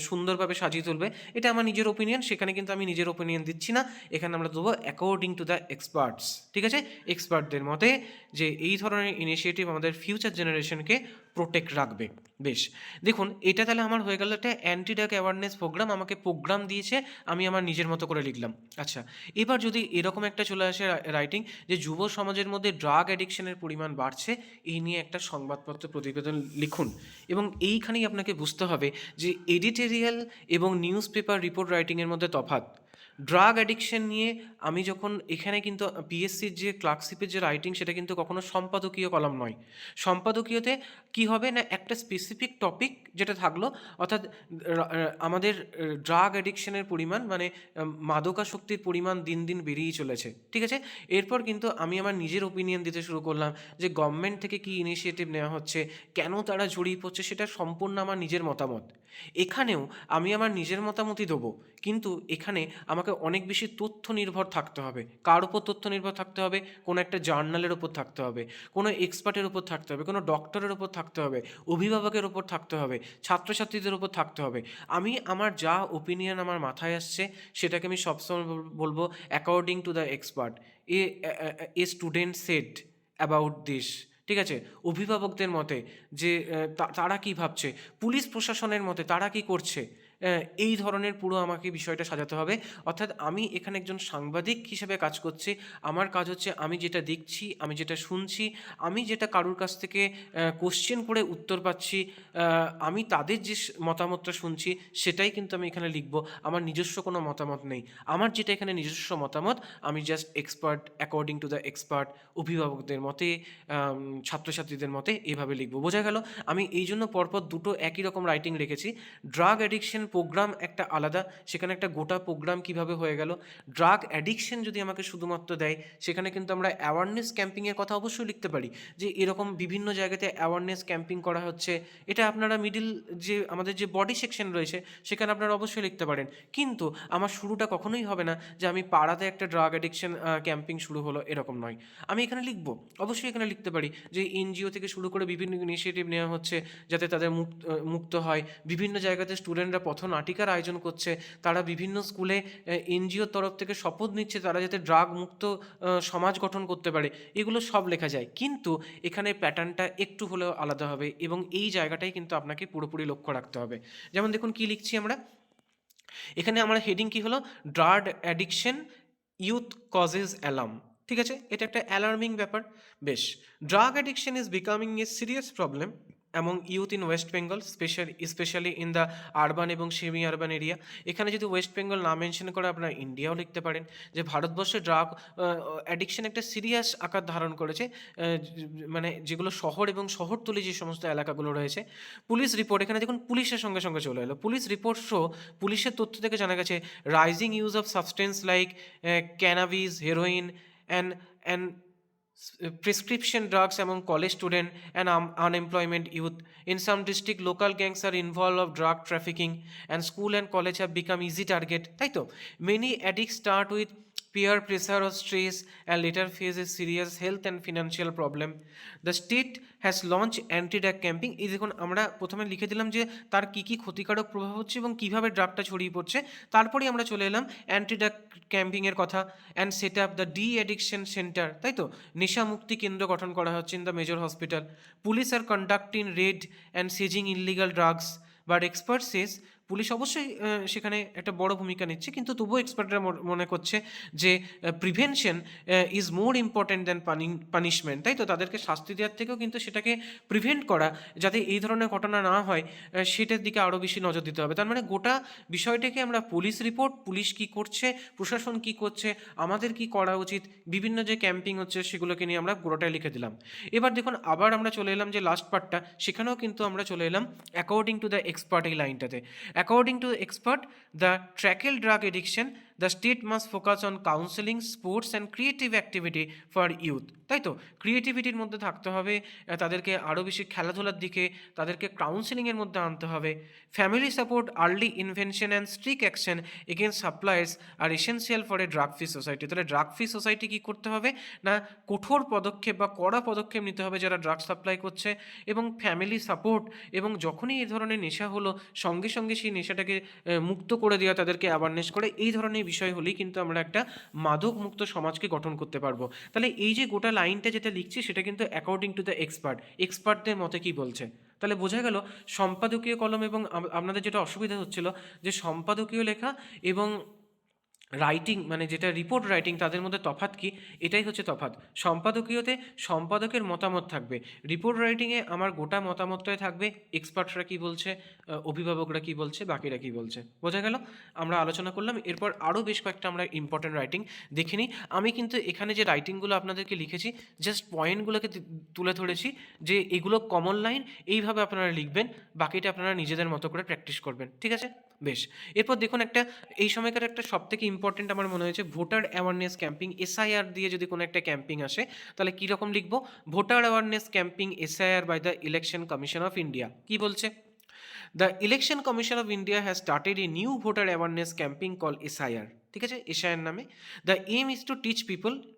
সুন্দরভাবে সাজিয়ে তুলবে। এটা আমার নিজের ওপিনিয়ন, সেখানে কিন্তু আমি নিজের ওপিনিয়ন দিচ্ছি না, এখানে আমরা দেবো অ্যাকর্ডিং টু দ্য এক্সপার্টস। ঠিক আছে, এক্সপার্টদের মতে যে এই ধরনের ইনিশিয়েটিভ আমাদের ফিউচার জেনারেশনকে প্রোটেক্ট রাখবে। বেশ, দেখুন এটা তাহলে আমার হয়ে গেল একটা অ্যান্টি ড্রাগ অ্যাওয়ারনেস প্রোগ্রাম, আমাকে প্রোগ্রাম দিয়েছে, আমি আমার নিজের মতো করে লিখলাম। আচ্ছা, এবার যদি এরকম একটা চলে আসে রাইটিং যে যুব সমাজের মধ্যে ড্রাগ অ্যাডিকশনের পরিমাণ বাড়ছে, এই নিয়ে একটা সংবাদপত্র প্রতিবেদন লিখুন। এবং এইখানেই আপনাকে বুঝতে হবে যে এডিটোরিয়াল এবং নিউজ পেপার রিপোর্ট রাইটিংয়ের মধ্যে তফাৎ। ড্রাগ অ্যাডিকশন নিয়ে আমি যখন এখানে কিন্তু পিএসসির যে ক্লার্কশিপের যে রাইটিং সেটা কিন্তু কখনো সম্পাদকীয় কলাম নয়। সম্পাদকীয়তে কি হবে না, একটা স্পেসিফিক টপিক যেটা থাকলো, অর্থাৎ আমাদের ড্রাগ অ্যাডিকশনের পরিমাণ মানে মাদকাসক্তির পরিমাণ দিন দিন বেড়েই চলেছে। ঠিক আছে, এরপর কিন্তু আমি আমার নিজের ওপিনিয়ন দিতে শুরু করলাম যে গভর্নমেন্ট থেকে কী ইনিশিয়েটিভ নেওয়া হচ্ছে, কেন তারা জড়িয়ে পড়ছে, সেটা সম্পূর্ণ আমার নিজের মতামত। এখানেও আমি আমার নিজের মতামতই দেবো, কিন্তু এখানে আমাকে অনেক বেশি তথ্য নির্ভর থাকতে হবে। কার উপর তথ্য নির্ভর থাকতে হবে? কোনো একটা জার্নালের ওপর থাকতে হবে, কোনো এক্সপার্টের উপর থাকতে হবে, কোনো ডক্টরের ওপর থাকতে হবে, অভিভাবকের ওপর থাকতে হবে, ছাত্রছাত্রীদের ওপর থাকতে হবে। আমি আমার যা ওপিনিয়ন আমার মাথায় আসছে সেটাকে আমি সবসময় বলবো according to the expert, a student said about this. ঠিক আছে, অভিভাবকদের মতে যে তারা কি ভাবছে, পুলিশ প্রশাসনের মতে তারা কি করছে, এই ধরনের পুরো আমাকে বিষয়টা সাজাতে হবে। অর্থাৎ আমি এখানে একজন সাংবাদিক হিসেবে কাজ করছি, আমার কাজ হচ্ছে আমি যেটা দেখছি, আমি যেটা শুনছি, আমি যেটা কারুর কাছ থেকে কোশ্চেন করে উত্তর পাচ্ছি, আমি তাদের যে মতামতটা শুনছি সেটাই কিন্তু আমি এখানে লিখব। আমার নিজস্ব কোনো মতামত নেই, আমার যেটা এখানে নিজস্ব মতামত আমি just expert, according to the expert, অভিভাবকদের মতে, ছাত্রছাত্রীদের মতে এভাবে লিখব। বোঝা গেল? আমি এই জন্য পরপর দুটো একই রকম রাইটিং রেখেছি। ড্রাগ অ্যাডিকশন প্রোগ্রাম একটা আলাদা, সেখানে একটা গোটা প্রোগ্রাম কিভাবে হয়ে গেল। ড্রাগ অ্যাডিকশন যদি আমাকে শুধুমাত্র দেয়, সেখানে কিন্তু আমরা অ্যাওয়ারনেস ক্যাম্পিংয়ের কথা অবশ্যই লিখতে পারি যে এরকম বিভিন্ন জায়গাতে অ্যাওয়ারনেস ক্যাম্পিং করা হচ্ছে। এটা আপনারা মিডিল যে আমাদের যে বডি সেকশন রয়েছে সেখানে আপনারা অবশ্যই লিখতে পারেন, কিন্তু আমার শুরুটা কখনোই হবে না যে আমি পাড়াতে একটা ড্রাগ অ্যাডিকশন ক্যাম্পিং শুরু হলো, এরকম নয়। আমি এখানে লিখব, অবশ্যই এখানে লিখতে পারি যে এনজিও থেকে শুরু করে বিভিন্ন ইনিশিয়েটিভ নেওয়া হচ্ছে যাতে তাদের মুক্ত হয়। বিভিন্ন জায়গাতে স্টুডেন্টরা পথ পথনাটিকার আয়োজন করছে, তারা বিভিন্ন স্কুলে এনজিওর তরফ থেকে শপথ নিচ্ছে তারা যাতে ড্রাগ মুক্ত সমাজ গঠন করতে পারে, এগুলো সব লেখা যায়। কিন্তু এখানে প্যাটার্নটা একটু হলেও আলাদা হবে এবং এই জায়গাটাই কিন্তু আপনাকে পুরোপুরি লক্ষ্য রাখতে হবে। যেমন দেখুন কি লিখছি আমরা এখানে, আমার হেডিং কি হলো, drug addiction youth causes alarm. ঠিক আছে, এটা একটা অ্যালার্মিং ব্যাপার। বেশ, drug addiction is becoming A serious problem among youth in West Bengal, specially in the urban এবং সেমি আরবান এরিয়া। এখানে যদি ওয়েস্ট বেঙ্গল না মেনশন করে আপনারা ইন্ডিয়াও লিখতে পারেন, যে ভারতবর্ষে ড্রাগ অ্যাডিকশন একটা সিরিয়াস আকার ধারণ করেছে, মানে যেগুলো শহর এবং শহরতলি যে সমস্ত এলাকাগুলো রয়েছে। পুলিশ রিপোর্ট, এখানে দেখুন পুলিশের সঙ্গে সঙ্গে চলে এলো, পুলিশ রিপোর্ট শো, পুলিশের তথ্য থেকে জানা গেছে rising use of substance like cannabis, heroin and prescription drugs among college student and unemployment youth. In some district, local gangs are involved of drug trafficking, and school and college have become easy target. তাই তো, many addicts start with peer pressure or stress and later face a serious health and financial problem. The state has launched anti-drug camping. এই দেখুন আমরা প্রথমে লিখে দিলাম যে তার কী কী ক্ষতিকারক প্রভাব হচ্ছে এবং কীভাবে ড্রাগটা ছড়িয়ে পড়ছে, তারপরেই আমরা চলে এলাম অ্যান্টি ড্রাগ ক্যাম্পিংয়ের কথা। And set up the de addiction centre, তাই তো, নেশা মুক্তি কেন্দ্র গঠন করা হচ্ছে in the major hospital. Police are conducting raid and seizing illegal drugs, but expert says, police অবশ্যই সেখানে একটা বড় ভূমিকা নিচ্ছে, কিন্তু তবুও এক্সপার্টরা মনে করছে যে prevention is more important than punishment, তাই তো, তাদেরকে শাস্তি দেওয়ার থেকেও কিন্তু সেটাকে প্রিভেন্ট করা, যাতে এই ধরনের ঘটনা না হয়, সেটার দিকে আরও বেশি নজর দিতে হবে। তার মানে গোটা বিষয়টাকে আমরা পুলিশ রিপোর্ট, পুলিশ কী করছে, প্রশাসন কী করছে, আমাদের কি করা উচিত, বিভিন্ন যে ক্যাম্পিং হচ্ছে সেগুলোকে নিয়ে আমরা পুরোটাই লিখে দিলাম। এবার দেখুন আবার আমরা চলে এলাম যে লাস্ট পার্টটা, সেখানেও কিন্তু আমরা চলে এলাম অ্যাকর্ডিং টু দ্য এক্সপার্ট এই লাইনটাতে। According to expert, the tackle drug addiction, the state must focus on counselling, sports and creative activity for youth, তাই তো, ক্রিয়েটিভিটির মধ্যে থাকতে হবে, তাদেরকে আরও বেশি খেলাধুলার দিকে, তাদেরকে কাউন্সেলিংয়ের মধ্যে আনতে হবে। Family support, early invention and strict action against suppliers are essential for a drug free society. তাহলে ড্রাগ ফ্রি সোসাইটি কী করতে হবে না, কঠোর পদক্ষেপ বা কড়া পদক্ষেপ নিতে হবে যারা ড্রাগ সাপ্লাই করছে, এবং ফ্যামিলি সাপোর্ট, এবং যখনই এই ধরনের নেশা হলো সঙ্গে সঙ্গে সেই নেশাটাকে মুক্ত করে দেওয়া, তাদেরকে অ্যাওয়ারনেস করে, এই ধরনের বিষয় হলেই কিন্তু আমরা একটা মাদক মুক্ত সমাজকে গঠন করতে পারবো। তাহলে এই যে গোটা লাইনটা যেটা লিখছি সেটা কিন্তু অ্যাকর্ডিং টু দ্য এক্সপার্টদের মতে কি বলছে। তাহলে বোঝা গেল সম্পাদকীয় কলম এবং আপনাদের যেটা অসুবিধা হচ্ছিল যে সম্পাদকীয় লেখা এবং রাইটিং, মানে যেটা রিপোর্ট রাইটিং, তাদের মধ্যে তফাৎ কি, এটাই হচ্ছে তফাৎ। সম্পাদকীয়তে সম্পাদকের মতামত থাকবে, রিপোর্ট রাইটিংয়ে আমার গোটা মতামতটাই থাকবে, এক্সপার্টরা কী বলছে, অভিভাবকরা কী বলছে, বাকিরা কী বলছে। বোঝা গেল, আমরা আলোচনা করলাম, এরপর আরও বেশ কয়েকটা আমরা ইম্পর্টেন্ট রাইটিং দেখে নিই। আমি কিন্তু এখানে যে রাইটিংগুলো আপনাদেরকে লিখেছি জাস্ট পয়েন্টগুলোকে তুলে ধরেছি, যে এগুলো কমন লাইন, এইভাবে আপনারা লিখবেন, বাকিটা আপনারা নিজেদের মতো করে প্র্যাকটিস করবেন। ঠিক আছে, বেশ। এরপর দেখুন একটা এই সময়কার একটা সবথেকে ইম্পর্টেন্ট আমার মনে হয়েছে, ভোটার অ্যাওয়ারনেস ক্যাম্পিং, এসআইআর দিয়ে যদি কোনো একটা ক্যাম্পিং আসে তাহলে কীরকম লিখবো, voter awareness camping SIR by the election commission of India. কী বলছে, the election commission of India has started a new voter awareness camping call SIR. ঠিক আছে, এসআইআর নামে। The aim is to teach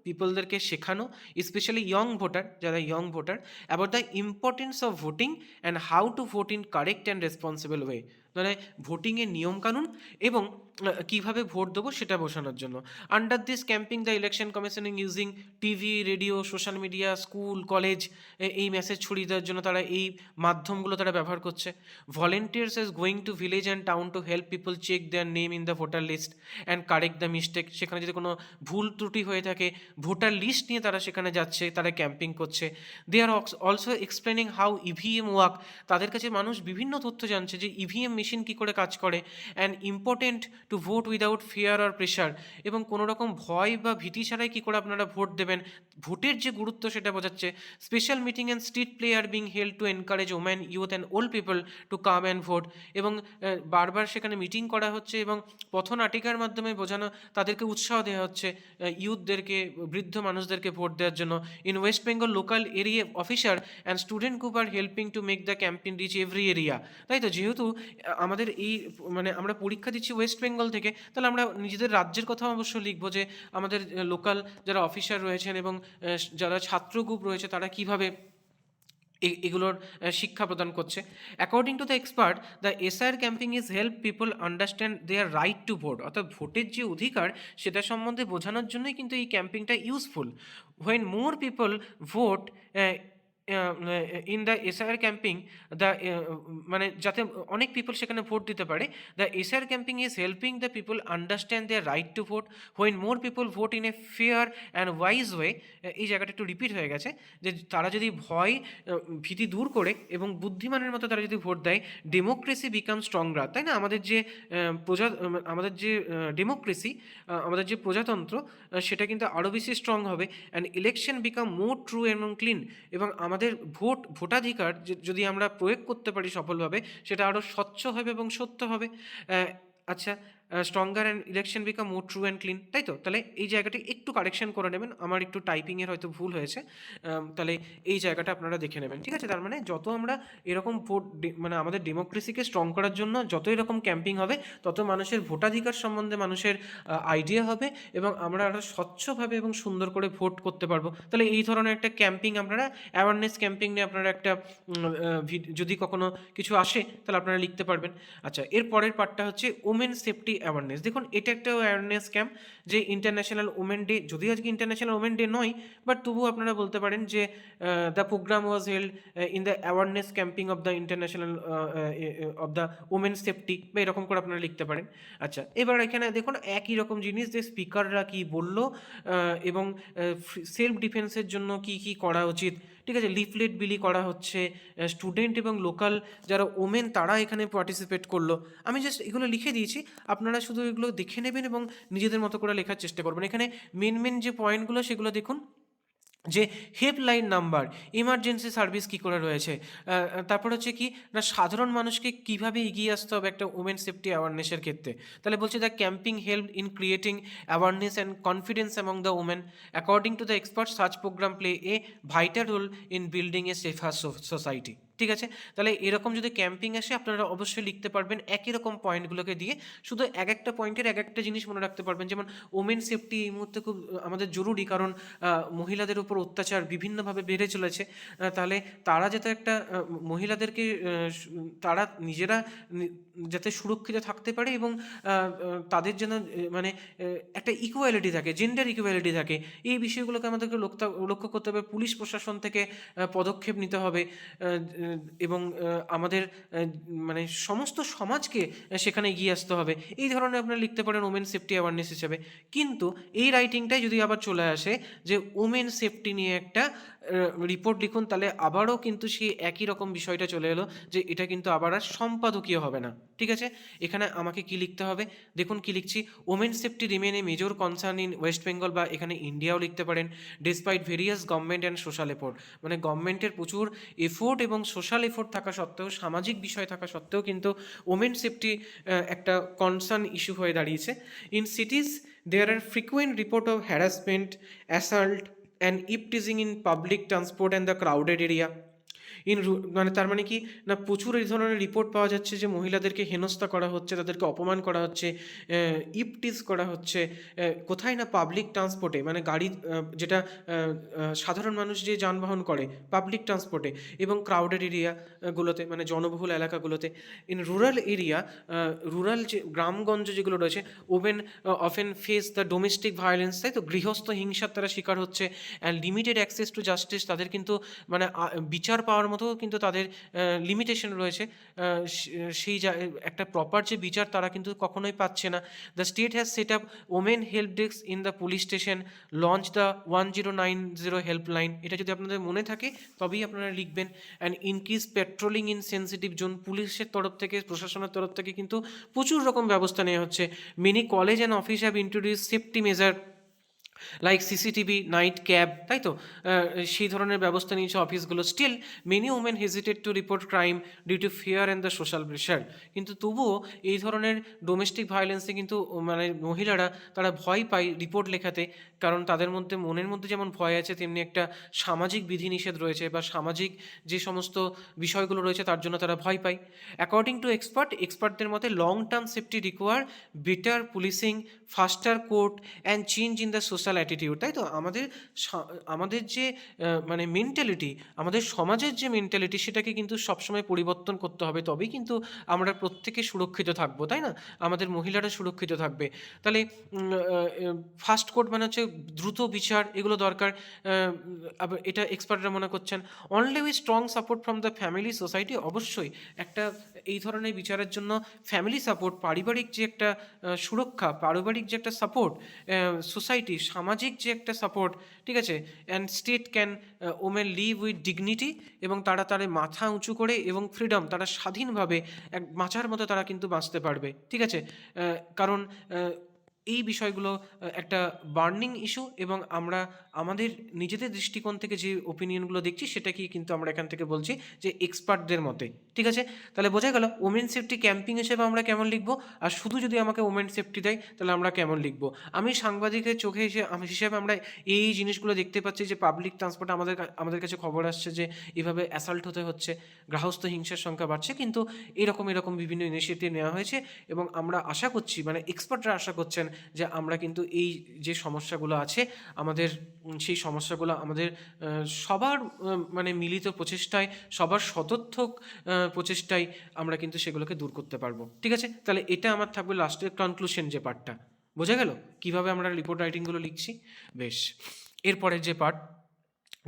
পিপলদেরকে শেখানো, স্পেশালি ইয়ং ভোটার, যারা young voter, about the importance of voting and how to vote in correct and responsible way. মানে ভোটিংয়ের নিয়মকানুন এবং কীভাবে ভোট দেবো সেটা বোঝানোর জন্য। Under this camping the election commission using TV, radio, social media, school, college, এই মেসেজ ছড়িয়ে দেওয়ার জন্য তারা এই মাধ্যমগুলো তারা ব্যবহার করছে। Volunteers is going to village and town to help people check their name in the voter list and correct the mistake. সেখানে যদি কোনো ভুল ত্রুটি হয়ে থাকে, ভোটার লিস্ট নিয়ে তারা সেখানে যাচ্ছে, তারা ক্যাম্পিং করছে। They are also explaining how EVM work, তাদের কাছে মানুষ বিভিন্ন তথ্য জানছে যে ইভিএম মেশিন কী করে কাজ করে, and important to vote without fear আর প্রেশার, এবং কোনো রকম ভয় বা ভীতি ছাড়াই কী করে আপনারা ভোট দেবেন, ভোটের যে গুরুত্ব সেটা বোঝাচ্ছে। Special meeting and street play are being held to encourage women, youth and old people to come and vote, এবং বারবার সেখানে মিটিং করা হচ্ছে এবং পথনাটিকার মাধ্যমে বোঝানো, তাদেরকে উৎসাহ দেওয়া হচ্ছে ইউথদেরকে, বৃদ্ধ মানুষদেরকে ভোট দেওয়ার জন্য। In West Bengal local area officer and student group are helping to make the campaign reach every area. তাই তো, যেহেতু আমাদের এই মানে আমরা পরীক্ষা দিচ্ছি ওয়েস্ট বেঙ্গল থেকে, তাহলে আমরা নিজেদের রাজ্যের কথা অবশ্যই লিখবো, যে আমাদের লোকাল যারা অফিসার রয়েছেন এবং যারা ছাত্র গ্রুপ রয়েছে তারা কীভাবে এগুলোর শিক্ষা প্রদান করছে। According to the expert, the SIR camping is help people understand their right to vote, অর্থাৎ ভোটের যে অধিকার সেটা সম্বন্ধে বোঝানোর জন্যই কিন্তু এই ক্যাম্পিংটা useful. When more people vote in the SIR camping, the মানে যাতে অনেক পিপল সেখানে ভোট দিতে পারে, the SIR camping is helping the people understand their right to vote when more people vote in a fair and wise way. এই জায়গাটা একটু রিপিট হয়ে গেছে, যে তারা যদি ভয় ভীতি দূর করে এবং বুদ্ধিমানের মতো তারা যদি ভোট দেয়, ডেমোক্রেসি বিকাম স্ট্রংগার, তাই না? আমাদের যে আমাদের যে ডেমোক্রেসি, আমাদের যে প্রজাতন্ত্র, সেটা কিন্তু আরও বেশি স্ট্রং হবে। And election become more true এবং ক্লিন, এবং আমাদের ভোটাধিকার যদি আমরা প্রয়োগ করতে পারি সফলভাবে, সেটা আরও স্বচ্ছ হবে এবং সত্য হবে। আচ্ছা, stronger and election become more true and clean, তাই তো? তাহলে এই জায়গাটি একটু কারেকশন করে নেবেন, আমার একটু টাইপিংয়ের হয়তো ভুল হয়েছে, তাহলে এই জায়গাটা আপনারা দেখে নেবেন, ঠিক আছে? তার মানে যত আমরা এরকম মানে আমাদের ডেমোক্রেসিকে স্ট্রং করার জন্য যত এরকম ক্যাম্পিং হবে, তত মানুষের ভোটাধিকার সম্বন্ধে মানুষের আইডিয়া হবে, এবং আমরা আরও স্বচ্ছভাবে এবং সুন্দর করে ভোট করতে পারবো। তাহলে এই ধরনের একটা ক্যাম্পিং আপনারা, অ্যাওয়ারনেস ক্যাম্পিং নিয়ে আপনারা একটা যদি কখনো কিছু আসে তাহলে আপনারা লিখতে পারবেন। আচ্ছা, এর পরের পার্টটা হচ্ছে ওমেন সেফটি অ্যাওয়ারনেস। দেখুন, এটা একটা অ্যাওয়ারনেস ক্যাম্প, যে ইন্টারন্যাশনাল ওমেন ডে, যদিও আজকে ইন্টারন্যাশনাল ওমেন ডে নয়, বাট তবুও আপনারা বলতে পারেন যে the program was held in the awareness camping of the international of the women safety, বা এরকম করে আপনারা লিখতে পারেন। আচ্ছা, এবার এখানে দেখুন একই রকম জিনিস, যে স্পিকাররা কি বলল এবং সেলফ ডিফেন্সের জন্য কি কি করা উচিত, ঠিক আছে? লিফলেট বিলি করা হচ্ছে, স্টুডেন্ট এবং লোকাল যারা ওমেন তারা এখানে পার্টিসিপেট করলো। আমি জাস্ট এগুলো লিখে দিয়েছি, আপনারা শুধু এগুলো দেখে নেবেন এবং নিজেদের মতো করে লেখার চেষ্টা করবেন। এখানে মেন যে পয়েন্টগুলো সেগুলো দেখুন, যে হেল্পলাইন নাম্বার, ইমার্জেন্সি সার্ভিস কী করে রয়েছে, তারপর হচ্ছে কি না, সাধারণ মানুষকে কীভাবে এগিয়ে আসতে হবে একটা ওমেন সেফটি অ্যাওয়ারনেসের ক্ষেত্রে। তাহলে বলছে the camping help in creating awareness and confidence among the women. According to the expert, such program play a vital role in building a safer society. ঠিক আছে, তাহলে এরকম যদি ক্যাম্পিং আসে আপনারা অবশ্যই লিখতে পারবেন একই রকম পয়েন্টগুলোকে দিয়ে, শুধু এক একটা পয়েন্টের এক একটা জিনিস মনে রাখতে পারবেন। যেমন ওমেন সেফটি এই মুহূর্তে খুব আমাদের জরুরি, কারণ মহিলাদের উপর অত্যাচার বিভিন্নভাবে বেড়ে চলেছে। তাহলে তারা যাতে একটা মহিলাদেরকে তারা নিজেরা যাতে সুরক্ষিত থাকতে পারে, এবং তাদের যেন মানে একটা ইকুয়ালিটি থাকে, জেন্ডার ইকুয়ালিটি থাকে, এই বিষয়গুলোকে আমাদেরকে লক্ষ্য করতে হবে। পুলিশ প্রশাসন থেকে পদক্ষেপ নিতে হবে, এবং আমাদের মানে সমস্ত সমাজকে সেখানে এগিয়ে আসতে হবে। এই ধরনের আপনারা লিখতে পারেন ওমেন সেফটি অ্যাওয়ারনেস হিসেবে। কিন্তু এই রাইটিংটাই যদি আবার চলে আসে যে ওমেন সেফটি নিয়ে একটা রিপোর্ট লিখুন, তাহলে আবারও কিন্তু সেই একই রকম বিষয়টা চলে এলো, যে এটা কিন্তু আবার আর সম্পাদকীয় হবে না। ঠিক আছে, এখানে আমাকে কি লিখতে হবে, দেখুন কি লিখছি। Women safety remain a major concern in West Bengal, বা এখানে ইন্ডিয়াও লিখতে পারেন। Despite various government and social effort, মানে গভর্নমেন্টের প্রচুর এফোর্ট এবং সোশ্যাল এফোর্ট থাকা সত্ত্বেও, সামাজিক বিষয় থাকা সত্ত্বেও কিন্তু ওমেন সেফটি একটা কনসার্ন ইস্যু হয়ে দাঁড়িয়েছে। In cities there are frequent report of harassment, assault and eve teasing in public transport and the crowded area. মানে তার মানে কি না, প্রচুর এই ধরনের রিপোর্ট পাওয়া যাচ্ছে যে মহিলাদেরকে হেনস্থা করা হচ্ছে, তাদেরকে অপমান করা হচ্ছে, ইপটিজ করা হচ্ছে, কোথায় না পাবলিক ট্রান্সপোর্টে, মানে গাড়ি যেটা সাধারণ মানুষ যে যানবাহন করে পাবলিক ট্রান্সপোর্টে, এবং ক্রাউডেড এরিয়াগুলোতে, মানে জনবহুল এলাকাগুলোতে। ইন রুরাল এরিয়া, রুরাল যে গ্রামগঞ্জ যেগুলো রয়েছে, women often face the domestic violence, তাই তো? গৃহস্থ হিংসার তারা শিকার হচ্ছে। And limited access to justice, তাদের কিন্তু মানে বিচার পাওয়ার মতো কিন্তু তাদের লিমিটেশন রয়েছে, সেই একটা প্রপার যে বিচার তারা কিন্তু কখনোই পাচ্ছে না। The state has set up women help desk in the police station, launch the 1090 helpline. এটা যদি আপনাদের মনে থাকে তবেই আপনারা লিখবেন। And increase patrolling in sensitive zone, পুলিশের তরফ থেকে, প্রশাসনের তরফ থেকে কিন্তু প্রচুর রকম ব্যবস্থা নেওয়া হচ্ছে। Many college and office have introduce safety measure like CCTV, night cab, তাই তো? সেই ধরনের ব্যবস্থা নিয়েছে অফিসগুলো। Still many women hesitated to report crime due to fear and the social pressure. কিন্তু তবুও এই ধরনের ডোমেস্টিক ভায়োলেন্সে কিন্তু মানে মহিলারা তারা ভয় পায় রিপোর্ট লেখাতে। কারণ তাদের মধ্যে মনের মধ্যে যেমন ভয় আছে, তেমনি একটা সামাজিক বিধিনিষেধ রয়েছে বা সামাজিক যে সমস্ত বিষয়গুলো রয়েছে তার জন্য তারা ভয় পায়। অ্যাকর্ডিং টু এক্সপার্টদের মতে long term safety require better policing, ফাস্টার court and change in the social attitude. তাই তো আমাদের যে মানে মেন্টালিটি, আমাদের সমাজের যে মেন্টালিটি, সেটাকে কিন্তু সবসময় পরিবর্তন করতে হবে, তবেই কিন্তু আমরা প্রত্যেকে সুরক্ষিত থাকবো, তাই না? আমাদের মহিলারা সুরক্ষিত থাকবে। তাহলে ফাস্ট কোর্ট মানে হচ্ছে দ্রুত বিচার, এগুলো দরকার। আবার এটা এক্সপার্টরা মনে করছেন। Only with strong support from the family society, অবশ্যই একটা এই ধরনের বিচারের জন্য ফ্যামিলি সাপোর্ট, পারিবারিক যে একটা সুরক্ষা, পারিবারিক যে একটা সাপোর্ট, সোসাইটি, সামাজিক যে একটা সাপোর্ট, ঠিক আছে, and state can women live with dignity, এবং তারা তাদের মাথা উঁচু করে এবং ফ্রিডম, তারা স্বাধীনভাবে এক বাঁচার মতো তারা কিন্তু বাঁচতে পারবে, ঠিক আছে। কারণ এই বিষয়গুলো একটা বার্নিং ইস্যু, এবং আমরা আমাদের নিজেদের দৃষ্টিকোণ থেকে যে ওপিনিয়নগুলো দেখছি সেটাকেই কিন্তু আমরা এখান থেকে বলছি যে এক্সপার্টদের মতে, ঠিক আছে। তাহলে বোঝা গেল ওমেন সেফটি ক্যাম্পিং হিসেবে আমরা কেমন লিখবো, আর শুধু যদি আমাকে ওমেন সেফটি দেয় তাহলে আমরা কেমন লিখবো। আমি সাংবাদিকের চোখে হিসেবে আমরা এই জিনিসগুলো দেখতে পাচ্ছি যে পাবলিক ট্রান্সপোর্টে আমাদের কাছে খবর আসছে যে এভাবে অ্যাসাল্ট হতে হচ্ছে, গৃহস্থ হিংসার সংখ্যা বাড়ছে, কিন্তু এরকম বিভিন্ন ইনিশিয়েটিভ নেওয়া হয়েছে, এবং আমরা আশা করছি, মানে এক্সপার্টরা আশা করছেন যে আমরা কিন্তু এই যে সমস্যাগুলো আছে আমাদের, সেই সমস্যাগুলো আমাদের সবার মানে মিলিত প্রচেষ্টায়, সবার সদর্থক প্রচেষ্টায় আমরা কিন্তু সেগুলোকে দূর করতে পারবো, ঠিক আছে। তাহলে এটা আমার থাকবে লাস্টের কনক্লুশন যে পার্টটা। বোঝা গেল কীভাবে আমরা রিপোর্ট রাইটিংগুলো লিখছি। বেশ, এরপরের যে পার্ট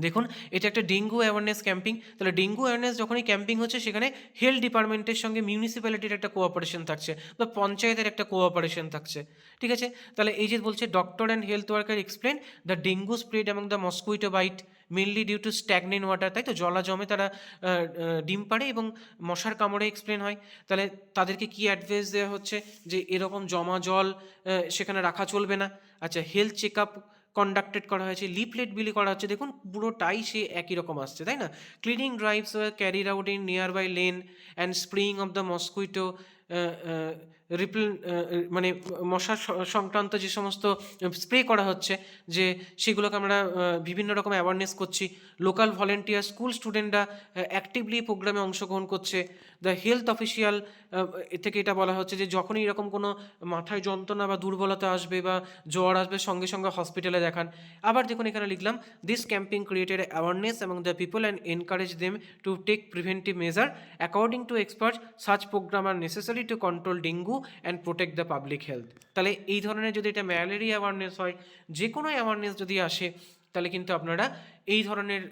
দেখুন, এটা একটা ডেঙ্গু অ্যাওয়ারনেস ক্যাম্পিং। তাহলে ডেঙ্গু অ্যাওয়ারনেস যখনই ক্যাম্পিং হচ্ছে, সেখানে হেলথ ডিপার্টমেন্টের সঙ্গে মিউনিসিপ্যালিটির একটা কোঅপারেশন থাকছে বা পঞ্চায়েতের একটা কোঅপারেশন থাকছে, ঠিক আছে। তাহলে এই যে বলছে, doctor and health worker explain the dengue spread among the mosquito bite mainly due to stagnant water. তাই তো, জলা জমে তারা ডিম পাড়ে এবং মশার কামড়ে এক্সপ্লেন হয়। তাহলে তাদেরকে কি অ্যাডভাইস দেওয়া হচ্ছে যে এরকম জমা জল সেখানে রাখা চলবে না। আচ্ছা, হেলথ চেক আপ কন্ডাক্টেড করা হয়েছে, লিফলেট বিলি করা হচ্ছে। দেখুন পুরোটাই সে একই রকম আসছে, তাই না। Cleaning drives carried out in nearby lane and spraying of the mosquito repel, মানে মশা সংক্রান্ত যে সমস্ত স্প্রে করা হচ্ছে, যে সেগুলোকে আমরা বিভিন্ন রকম অ্যাওয়ারনেস করছি। লোকাল ভলেন্টিয়ার, স্কুল স্টুডেন্টরা অ্যাক্টিভলি প্রোগ্রামে অংশগ্রহণ করছে। দ্য হেলথ অফিসিয়াল, এ থেকে এটা বলা হচ্ছে যে যখনই এরকম কোনো মাথায় যন্ত্রণা বা দুর্বলতা আসবে বা জ্বর আসবে, সঙ্গে সঙ্গে হসপিটালে দেখান। আবার দেখুন এখানে লিখলাম, this camping created awareness among the people and encourage them to take preventive measure according to experts such program are necessary to control dengue and protect the public health. তাহলে এই ধরনের যদি এটা ম্যালেরিয়া অ্যাওয়ারনেস হয়, যে কোনো awareness যদি আসে, তাহলে কিন্তু আপনারা এই ধরনের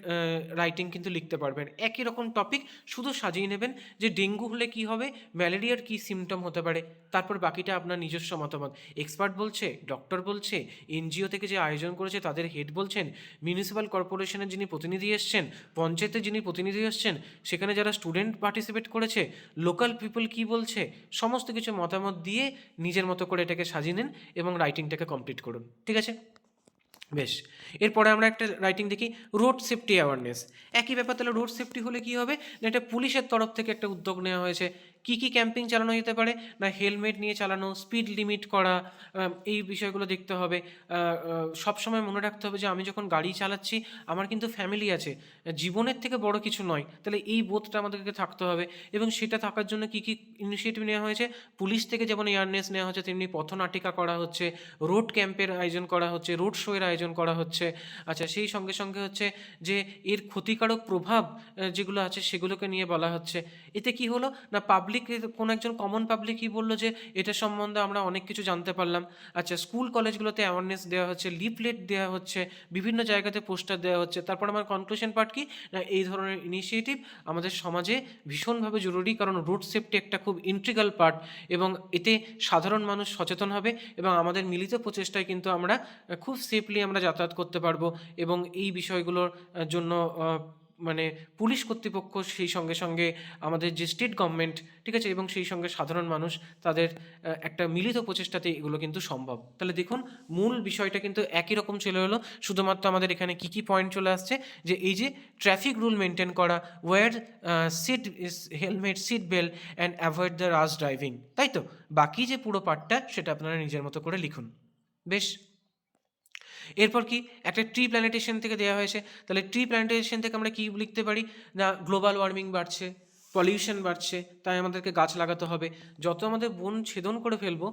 রাইটিং কিন্তু লিখতে পারবেন। একই রকম টপিক, শুধু সাজিয়ে নেবেন যে ডেঙ্গু হলে কি হবে, ম্যালেরিয়ার কী সিমটম হতে পারে, তারপর বাকিটা আপনার নিজস্ব মতামত। এক্সপার্ট বলছে, ডক্টর বলছে, এনজিও থেকে যে আয়োজন করেছে তাদের হেড বলছেন, মিউনিসিপ্যাল কর্পোরেশনের যিনি প্রতিনিধি এসছেন, পঞ্চায়েতের যিনি প্রতিনিধি এসছেন, সেখানে যারা স্টুডেন্ট পার্টিসিপেট করেছে, লোকাল পিপল কি বলছে, সমস্ত কিছু মতামত দিয়ে নিজের মতো করে এটাকে সাজিয়ে নেন এবং রাইটিংটাকে কমপ্লিট করুন, ঠিক আছে। বেশ, এরপরে আমরা একটা রাইটিং দেখি, রোড সেফটি অ্যাওয়ারনেস। একই ব্যাপার। তাহলে রোড সেফটি হলে কি হবে না, এটা পুলিশের তরফ থেকে একটা উদ্যোগ নেওয়া হয়েছে। কি কি ক্যাম্পিং চালানো যেতে পারে না, হেলমেট নিয়ে চালানো, স্পিড লিমিট করা, এই বিষয়গুলো দেখতে হবে। সবসময় মনে রাখতে হবে যে আমি যখন গাড়ি চালাচ্ছি আমার কিন্তু ফ্যামিলি আছে, জীবনের থেকে বড় কিছু নয়। তাহলে এই বোধটা আমাদেরকে থাকতে হবে, এবং সেটা থাকার জন্য কি কি ইনিশিয়েটিভ নেওয়া হয়েছে, পুলিশ থেকে যেমন এয়ারনেস নেওয়া হচ্ছে, তেমনি পথনাটিকা করা হচ্ছে, রোড ক্যাম্পের আয়োজন করা হচ্ছে, রোড শোয়ের আয়োজন করা হচ্ছে। আচ্ছা, সেই সঙ্গে সঙ্গে হচ্ছে যে এর ক্ষতিকারক প্রভাব যেগুলো আছে সেগুলোকে নিয়ে বলা হচ্ছে। এতে কি হলো না, পাবলিক, কোনো একজন কমন পাবলিক কি বললো যে এটা সম্বন্ধে আমরা অনেক কিছু জানতে পারলাম। আচ্ছা, স্কুল কলেজগুলোতে অ্যাওয়ারনেস দেওয়া হচ্ছে, লিফলেট দেওয়া হচ্ছে, বিভিন্ন জায়গাতে পোস্টার দেওয়া হচ্ছে। তারপর আমার কনক্লুশন পার্ট কি না, এই ধরনের ইনিশিয়েটিভ আমাদের সমাজে ভীষণভাবে জরুরি, কারণ রোড সেফটি একটা খুব ইন্ট্রিগাল পার্ট, এবং এতে সাধারণ মানুষ সচেতন হবে, এবং আমাদের মিলিত প্রচেষ্টায় কিন্তু আমরা খুব সেফলি আমরা যাতায়াত করতে পারবো। এবং এই বিষয়গুলোর জন্য মানে পুলিশ কর্তৃপক্ষ, সেই সঙ্গে সঙ্গে আমাদের যে স্টেট গভর্নমেন্ট, ঠিক আছে, এবং সেই সঙ্গে সাধারণ মানুষ, তাদের একটা মিলিত প্রচেষ্টাতে এগুলো কিন্তু সম্ভব। তাহলে দেখুন মূল বিষয়টা কিন্তু একই রকম চলে হলো, শুধুমাত্র আমাদের এখানে কি কি পয়েন্ট চলে আসছে, যে এই যে ট্রাফিক রুল মেনটেন করা, wear seat helmet, seat belt and avoid the rush driving. তাই তো, বাকি যে পুরো পার্টটা সেটা আপনারা নিজের মতো করে লিখুন। বেশ, এরপর কি একটা ট্রি প্ল্যানেটেশন থেকে দেওয়া হয়েছে, তাহলে ট্রি প্ল্যানেটেশন থেকে আমরা কি লিখতে পারি না গ্লোবাল ওয়ার্মিং বাড়ছে, পলিউশন বাড়ছে, তাই আমাদেরকে গাছ লাগাতে হবে। যত আমাদের বন ছেদন করে ফেলবো,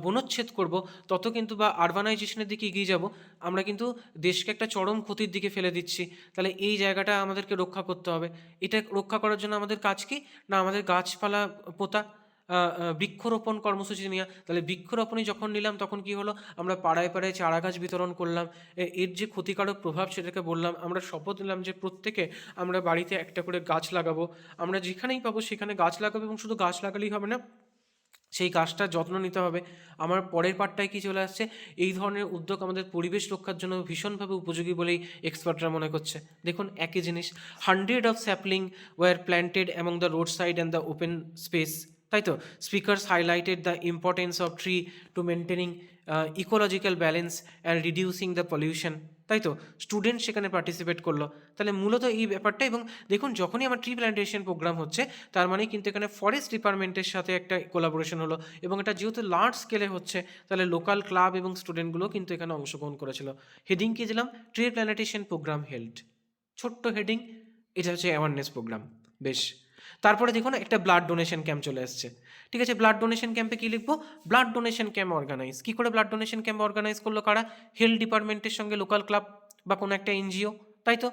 বনচ্ছেদ করব, তত কিন্তু বা আরবানাইজেশনের দিকে এগিয়ে যাব, আমরা কিন্তু দেশকে একটা চরম ক্ষতির দিকে ফেলে দিচ্ছি। তাহলে এই জায়গাটা আমাদেরকে রক্ষা করতে হবে। এটা রক্ষা করার জন্য আমাদের কাজ কি না আমাদের গাছপালা পোতা, বৃক্ষরোপণ কর্মসূচি নেওয়া। তাহলে বৃক্ষরোপণই যখন নিলাম তখন কি হলো, আমরা পাড়ায় পাড়ায় চারা গাছ বিতরণ করলাম, এর যে ক্ষতিকারক প্রভাব সেটাকে বললাম, আমরা শপথ নিলাম যে প্রত্যেকে আমরা বাড়িতে একটা করে গাছ লাগাবো, আমরা যেখানেই পাবো সেখানে গাছ লাগাবো, এবং শুধু গাছ লাগালেই হবে না, সেই গাছটার যত্ন নিতে হবে। আমার পরের পার্টটায় কি চলে আসছে, এই ধরনের উদ্যোগ আমাদের পরিবেশ রক্ষার জন্য ভীষণভাবে উপযোগী বলেই এক্সপার্টরা মনে করছে। দেখুন একই জিনিস, 100 of sapling were planted among the road side and the open space, তাই তো। Speakers highlighted the importance of tree to maintaining ecological balance and reducing the pollution, তাই তো। স্টুডেন্ট সেখানে পার্টিসিপেট করলো, তাহলে মূলত এই ব্যাপারটা। এবং দেখুন যখনই আমার ট্রি প্ল্যান্টেশন প্রোগ্রাম হচ্ছে, তার মানে কিন্তু এখানে ফরেস্ট ডিপার্টমেন্টের সাথে একটা কোলাবোরেশন হলো, এবং এটা যেহেতু লার্জ স্কেলে হচ্ছে, তাহলে লোকাল ক্লাব এবং স্টুডেন্টগুলো কিন্তু এখানে অংশগ্রহণ করেছিল। হেডিং কি দিলাম, ট্রি প্ল্যান্টেশন প্রোগ্রাম হেল্ড, ছোট্ট হেডিং, এটা হচ্ছে অ্যাওয়ারনেস প্রোগ্রাম। বেশ, তারপরে দেখুন একটা ব্লাড ডোনেশন ক্যাম্প চলে আসছে। ঠিক আছে, ব্লাড ডোনেশন ক্যাম্পে কী লিখবো, ব্লাড ডোনেশন ক্যাম্প অর্গানাইজ, কী করে ব্লাড ডোনেশন ক্যাম্প অর্গানাইজ করলো কারা, হেলথ ডিপার্টমেন্টের সঙ্গে লোকাল ক্লাব বা কোনো একটা এনজিও, তাই তো।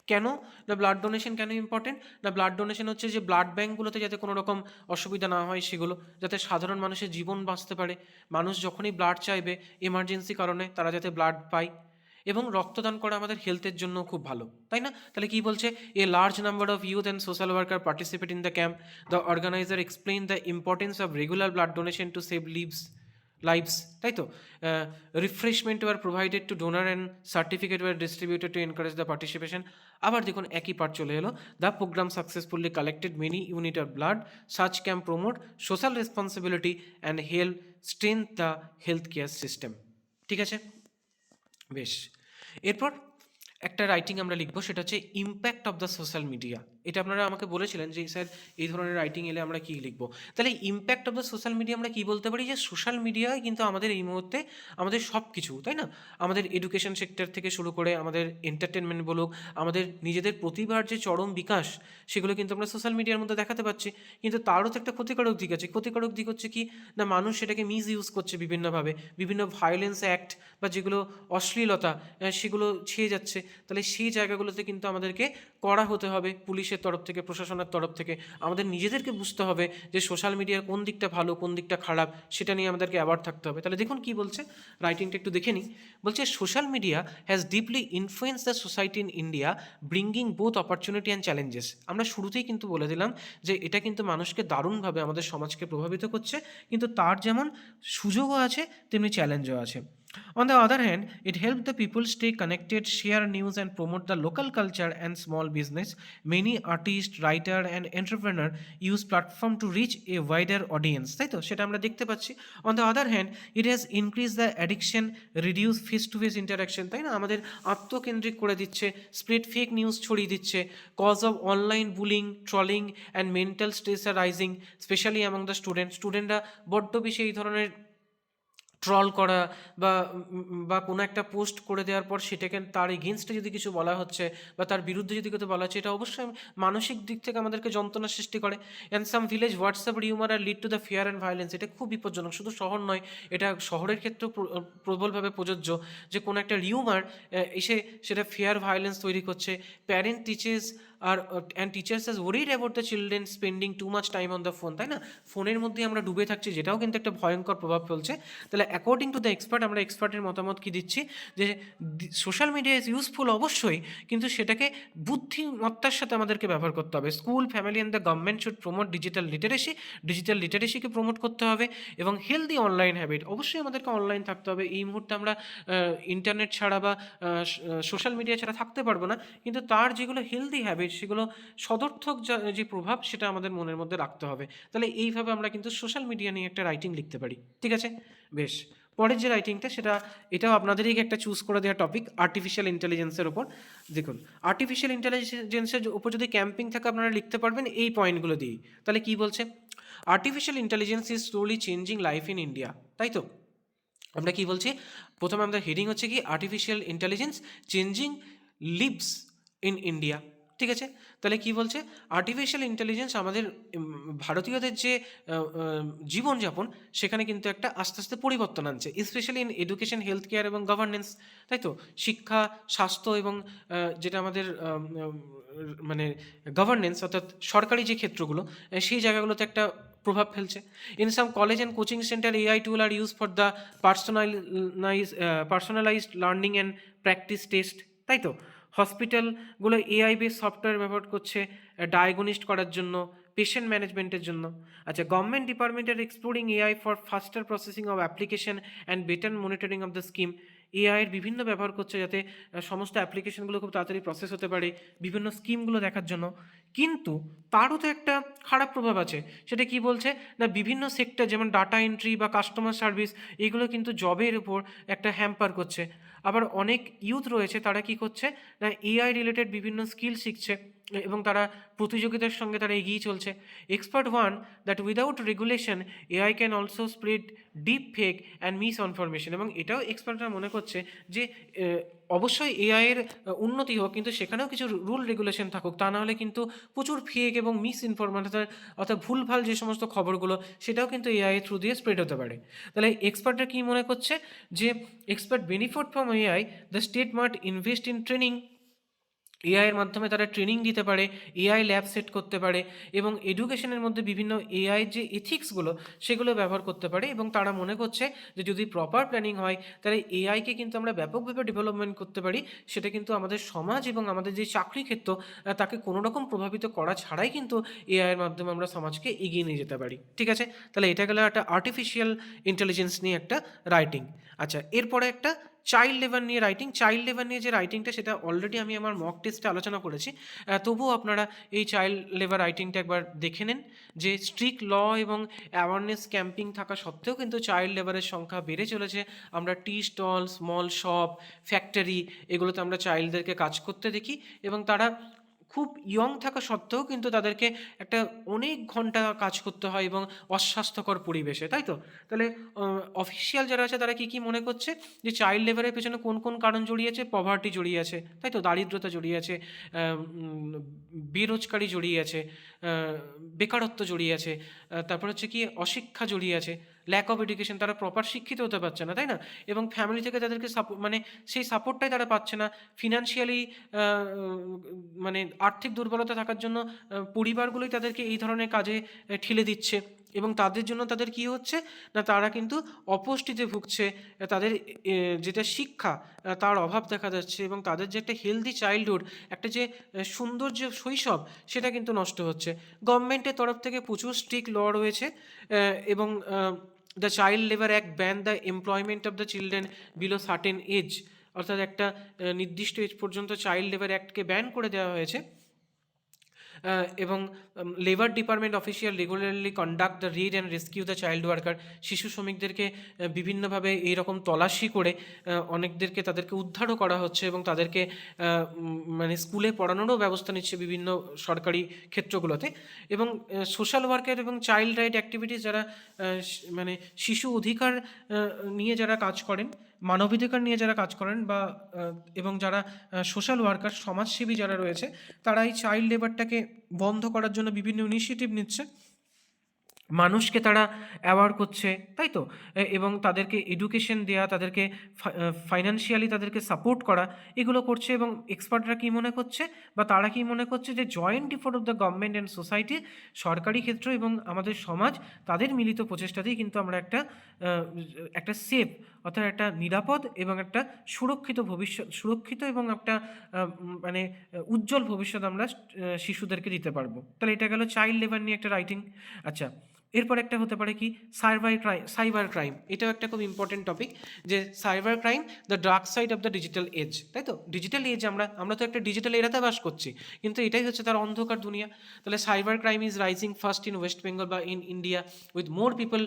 কেন না ব্লাড ডোনেশন কেন ইম্পর্টেন্ট, না ব্লাড ডোনেশন হচ্ছে যে ব্লাড ব্যাঙ্কগুলোতে যাতে কোনো রকম অসুবিধা না হয়, সেগুলো যাতে সাধারণ মানুষের জীবন বাঁচতে পারে, মানুষ যখনই ব্লাড চাইবে এমার্জেন্সি কারণে তারা যাতে ব্লাড পায়, এবং রক্তদান করা আমাদের হেলথের জন্য খুব ভালো, তাই না। তাহলে কি বলছে, a large number of youth and social worker participate in the camp, the organizer explain the importance of regular blood donation to save lives, তাই তো। Refreshment were provided to donor and certificate were distributed to encourage the participation. আবার দেখুন একই part চলে এলো, the program successfully collected many unit of blood, such camp promote social responsibility and help strength the health care system. ঠিক আছে, বেশ। এরপর একটা রাইটিং আমরা লিখবো, সেটা হচ্ছে impact of the social media. এটা আপনারা আমাকে বলেছিলেন যে স্যার এই ধরনের রাইটিং এলে আমরা কী লিখবো। তাহলে impact of the social media আমরা কী বলতে পারি, যে সোশ্যাল মিডিয়ায় কিন্তু আমাদের এই মুহূর্তে আমাদের সব কিছু, তাই না, আমাদের এডুকেশন সেক্টর থেকে শুরু করে আমাদের এন্টারটেনমেন্ট বলুক, আমাদের নিজেদের প্রতিভার যে চরম বিকাশ, সেগুলো কিন্তু আমরা সোশ্যাল মিডিয়ার মধ্যে দেখাতে পাচ্ছি। কিন্তু তারও তো একটা ক্ষতিকারক দিক আছে। ক্ষতিকারক দিক হচ্ছে কি না, মানুষ সেটাকে মিস ইউজ করছে বিভিন্নভাবে, বিভিন্ন ভায়োলেন্স অ্যাক্ট বা যেগুলো অশ্লীলতা, সেগুলো ছেয়ে যাচ্ছে। তাহলে সেই জায়গাগুলোতে কিন্তু আমাদেরকে কড়া হতে হবে, পুলিশের তরফ থেকে, প্রশাসনের তরফ থেকে। আমাদের নিজেদেরকে বুঝতে হবে যে সোশ্যাল মিডিয়ার কোন দিকটা ভালো, কোন দিকটা খারাপ, সেটা নিয়ে আমাদেরকে অ্যাওয়ার্ড থাকতে হবে। তাহলে দেখুন কি বলছে, রাইটিংটা একটু দেখে নিই। বলছে social media has deeply influence the society in India, bringing both opportunity and challenges. আমরা শুরুতেই কিন্তু বলে দিলাম যে এটা কিন্তু মানুষকে দারুণভাবে আমাদের সমাজকে প্রভাবিত করছে, কিন্তু তার যেমন সুযোগও আছে তেমনি চ্যালেঞ্জও আছে। On the other hand, it helped the people stay connected, share news, and promote the local culture and small business. Many artists, writer, and entrepreneur use platform to reach a wider audience. তাই তো, সেটা আমরা দেখতে পাচ্ছি। On the other hand, it has increased the addiction, reduced face-to-face interaction, তাই না, আমাদের আত্মকেন্দ্রিক করে দিচ্ছে, স্প্রেড ফেক নিউজ ছড়িয়ে দিচ্ছে, cause of online bullying, trolling, and mental stress are rising, specially among the স্টুডেন্টরা বড্ড বেশি এই ধরনের ট্রল করা বা কোনো একটা পোস্ট করে দেওয়ার পর সেটাকে তার এগেনস্টে যদি কিছু বলা হচ্ছে বা তার বিরুদ্ধে যদি কিছু বলা হচ্ছে, এটা অবশ্যই মানসিক দিক থেকে আমাদেরকে যন্ত্রণা সৃষ্টি করে। And some village WhatsApp rumour are lead to the fear and violence. এটা খুব বিপজ্জনক, শুধু শহর নয়, এটা শহরের ক্ষেত্রেও প্রবলভাবে প্রযোজ্য, যে কোনো একটা রিউমার এসে সেটা ফিয়ার ভায়োলেন্স তৈরি করছে। Parent teachers as worried about the children spending too much time on the phone, তাই না, ফোনের মধ্যে আমরা ডুবে থাকছি, যেটাও কিন্তু একটা ভয়ঙ্কর প্রভাব ফেলছে। তাহলে অ্যাকর্ডিং টু দ্য এক্সপার্ট, আমরা এক্সপার্টের মতামত কি দিচ্ছি, যে সোশ্যাল মিডিয়া ইজ ইউজফুল অবশ্যই, কিন্তু সেটাকে বুদ্ধিমত্তার সাথে আমাদেরকে ব্যবহার করতে হবে। School, family and the government should promote digital লিটারেসিকে প্রমোট করতে হবে, এবং হেলদি অনলাইন হ্যাবিট, অবশ্যই আমাদেরকে অনলাইন থাকতে হবে। এই মুহূর্তে আমরা ইন্টারনেট ছাড়া বা সোশ্যাল মিডিয়া ছাড়া থাকতে পারবো না, কিন্তু তার যেগুলো হেলদি হ্যাবিট, সেগুলো সদর্থক যে প্রভাব, সেটা আমাদের মনের মধ্যে রাখতে হবে। তাহলে এইভাবে আমরা কিন্তু সোশ্যাল মিডিয়া নিয়ে একটা রাইটিং লিখতে পারি। ঠিক আছে, বেশ। পরের যে রাইটিংটা, এটাও আপনাদেরই একটা চুজ করে দেওয়া টপিক, আর্টিফিশিয়াল ইন্টেলিজেন্সের ওপর। দেখুন, আর্টিফিশিয়াল ইন্টেলিজেন্সের ওপর যদি ক্যাম্পিং থাকে, আপনারা লিখতে পারবেন এই পয়েন্টগুলো দিয়েই। তাহলে কি বলছে, artificial intelligence is slowly changing life in India, তাই তো। আমরা কি বলছি, প্রথমে আমাদের হেডিং হচ্ছে কি artificial intelligence changing lives in India. ঠিক আছে, তাহলে কি বলছে, আর্টিফিশিয়াল ইন্টেলিজেন্স আমাদের ভারতীয়দের যে জীবনযাপন সেখানে কিন্তু একটা আস্তে আস্তে পরিবর্তন আনছে, specially in education, health care এবং গভর্নেন্স। তাই তো, শিক্ষা, স্বাস্থ্য এবং যেটা আমাদের মানে গভর্নেন্স অর্থাৎ সরকারি যে ক্ষেত্রগুলো, সেই জায়গাগুলোতে একটা প্রভাব ফেলছে। In some college and coaching centre AI tool are use for the personalized learning and practice test. তাই তো, হসপিটালগুলো এআই বেস সফটওয়্যার ব্যবহার করছে ডায়াগনিস্ট করার জন্য, পেশেন্ট ম্যানেজমেন্টের জন্য। আচ্ছা, government department are exploring AI for faster processing of application and better monitoring of the scheme. এআইয়ের বিভিন্ন ব্যবহার করছে যাতে সমস্ত অ্যাপ্লিকেশনগুলো খুব তাড়াতাড়ি প্রসেস হতে পারে বিভিন্ন স্কিমগুলো দেখার জন্য। কিন্তু তারও তো একটা খারাপ প্রভাব আছে, সেটা কি বলছে না, বিভিন্ন সেক্টর যেমন ডাটা এন্ট্রি বা কাস্টমার সার্ভিস, এগুলো কিন্তু জবের উপর একটা হ্যাম্পার করছে। আবার অনেক ইউথ রয়েছে, তারা কি করছে না, এআই রিলেটেড বিভিন্ন স্কিল শিখছে এবং তারা প্রতিযোগিতার সঙ্গে তারা এগিয়ে চলছে। Expert one that without regulation AI can also spread deep fake and miss information. এবং এটাও এক্সপার্টরা মনে করছে যে অবশ্যই এআইয়ের উন্নতি হোক, কিন্তু সেখানেও কিছু রুল রেগুলেশন থাকুক, তা নাহলে কিন্তু প্রচুর ফেক এবং মিস ইনফরমেশন অর্থাৎ ভুলভাল যে সমস্ত খবরগুলো, সেটাও কিন্তু এআই থ্রু দিয়ে স্প্রেড হতে পারে। তাহলে এক্সপার্টরা কী মনে করছে যে expert benefit from AI, the state must invest in training. এআইয়ের মাধ্যমে তারা ট্রেনিং দিতে পারে, এআই ল্যাব সেট করতে পারে এবং এডুকেশনের মধ্যে বিভিন্ন এআই যে এথিক্সগুলো সেগুলো ব্যবহার করতে পারে। এবং তারা মনে করছে যে যদি প্রপার প্ল্যানিং হয় তাহলে এআইকে কিন্তু আমরা ব্যাপকভাবে ডেভেলপমেন্ট করতে পারি, সেটা কিন্তু আমাদের সমাজ এবং আমাদের যে চাকরি ক্ষেত্র তাকে কোনো রকম প্রভাবিত করা ছাড়াই কিন্তু এআইয়ের মাধ্যমে আমরা সমাজকে এগিয়ে নিয়ে যেতে পারি। ঠিক আছে, তাহলে এটা গেল একটা আর্টিফিশিয়াল ইন্টেলিজেন্স নিয়ে একটা রাইটিং। আচ্ছা, এরপরে একটা চাইল্ড লেবার নিয়ে রাইটিং। চাইল্ড লেবার নিয়ে যে রাইটিংটা, সেটা অলরেডি আমি আমার মক টেস্টে আলোচনা করেছি, তবুও আপনারা এই চাইল্ড লেবার রাইটিংটা একবার দেখে নেন। যে স্ট্রিক্ট ল এবং অ্যাওয়ারনেস ক্যাম্পিং থাকা সত্ত্বেও কিন্তু চাইল্ড লেবারের সংখ্যা বেড়ে চলেছে। আমরা tea stall, small shop, factory, এগুলোতে আমরা চাইল্ডদেরকে কাজ করতে দেখি এবং তারা খুব ইয়ং থাকা সত্ত্বেও কিন্তু তাদেরকে একটা অনেক ঘন্টা কাজ করতে হয় এবং অস্বাস্থ্যকর পরিবেশে। তাই তো, তাহলে অফিসিয়াল যারা আছে তারা কি মনে করছে যে চাইল্ড লেবারের পেছনে কোন কোন কারণ জড়িয়ে আছে, পভার্টি জড়িয়ে আছে, তাই তো, দারিদ্রতা জড়িয়ে আছে, বেরোজগারি জড়িয়ে আছে, বেকারত্ব জড়িয়ে আছে, তারপর হচ্ছে কি অশিক্ষা জড়িয়ে আছে, ল্যাক অফ এডুকেশন, তারা প্রপার শিক্ষিত হতে পারছে না, তাই না, এবং ফ্যামিলি থেকে তাদেরকে মানে সেই সাপোর্টটাই তারা পাচ্ছে না। ফিনান্সিয়ালি মানে আর্থিক দুর্বলতা থাকার জন্য পরিবারগুলোই তাদেরকে এই ধরনের কাজে ঠেলে দিচ্ছে এবং তাদের জন্য তাদের কি হচ্ছে না, তারা কিন্তু অপুষ্টিতে ভুগছে, তাদের যেটা শিক্ষা তার অভাব দেখা যাচ্ছে এবং তাদের যে একটা হেলদি চাইল্ডহুড, একটা যে সুন্দর যে শৈশব, সেটা কিন্তু নষ্ট হচ্ছে। গভর্নমেন্টের তরফ থেকে প্রচুর স্ট্রিক্ট ল রয়েছে এবং the child labour act ban the employment of the children below certain age, অর্থাৎ একটা নির্দিষ্ট এজ পর্যন্ত চাইল্ড লেবার অ্যাক্টকে ব্যান করে দেওয়া হয়েছে। এবং labour department official regularly conduct the read and rescue the child worker. শিশু শ্রমিকদেরকে বিভিন্নভাবে এইরকম তল্লাশি করে অনেকদেরকে তাদেরকে উদ্ধারও করা হচ্ছে এবং তাদেরকে মানে স্কুলে পড়ানোরও ব্যবস্থা নিচ্ছে বিভিন্ন সরকারি ক্ষেত্রগুলোতে। এবং সোশ্যাল ওয়ার্কার এবং চাইল্ড রাইট অ্যাক্টিভিটিস, যারা মানে শিশু অধিকার নিয়ে যারা কাজ করেন, মানবাধিকার নিয়ে যারা কাজ করেন বা এবং যারা সোশ্যাল ওয়ার্কার, সমাজসেবী যারা রয়েছে, তারা এই চাইল্ড লেবারটাকে বন্ধ করার জন্য বিভিন্ন ইনিশিয়েটিভ নিচ্ছে, মানুষকে তারা অ্যাওয়ার করছে, তাই তো, এবং তাদেরকে এডুকেশন দেওয়া, তাদেরকে ফাইন্যান্সিয়ালি তাদেরকে সাপোর্ট করা, এগুলো করছে। এবং এক্সপার্টরা কী মনে করছে বা তারা কি মনে করছে যে joint effort of the government and society, সরকারি ক্ষেত্র এবং আমাদের সমাজ, তাদের মিলিত প্রচেষ্টাতেই কিন্তু আমরা একটা সেফ, অর্থাৎ একটা নিরাপদ এবং একটা সুরক্ষিত এবং একটা মানে উজ্জ্বল ভবিষ্যৎ আমরা শিশুদেরকে দিতে পারবো। তাহলে এটা গেল চাইল্ড লেবার নিয়ে একটা রাইটিং। আচ্ছা, এরপর একটা হতে পারে কি সাইবার ক্রাইম। এটাও একটা খুব ইম্পর্টেন্ট টপিক, যে cyber crime the dark side of the digital age. তাই তো, ডিজিটাল এজ, আমরা তো একটা ডিজিটাল এরাতে বাস করছি, কিন্তু এটাই হচ্ছে তার অন্ধকার দুনিয়া। তাহলে cyber crime is rising first in West Bengal বা in India, with more people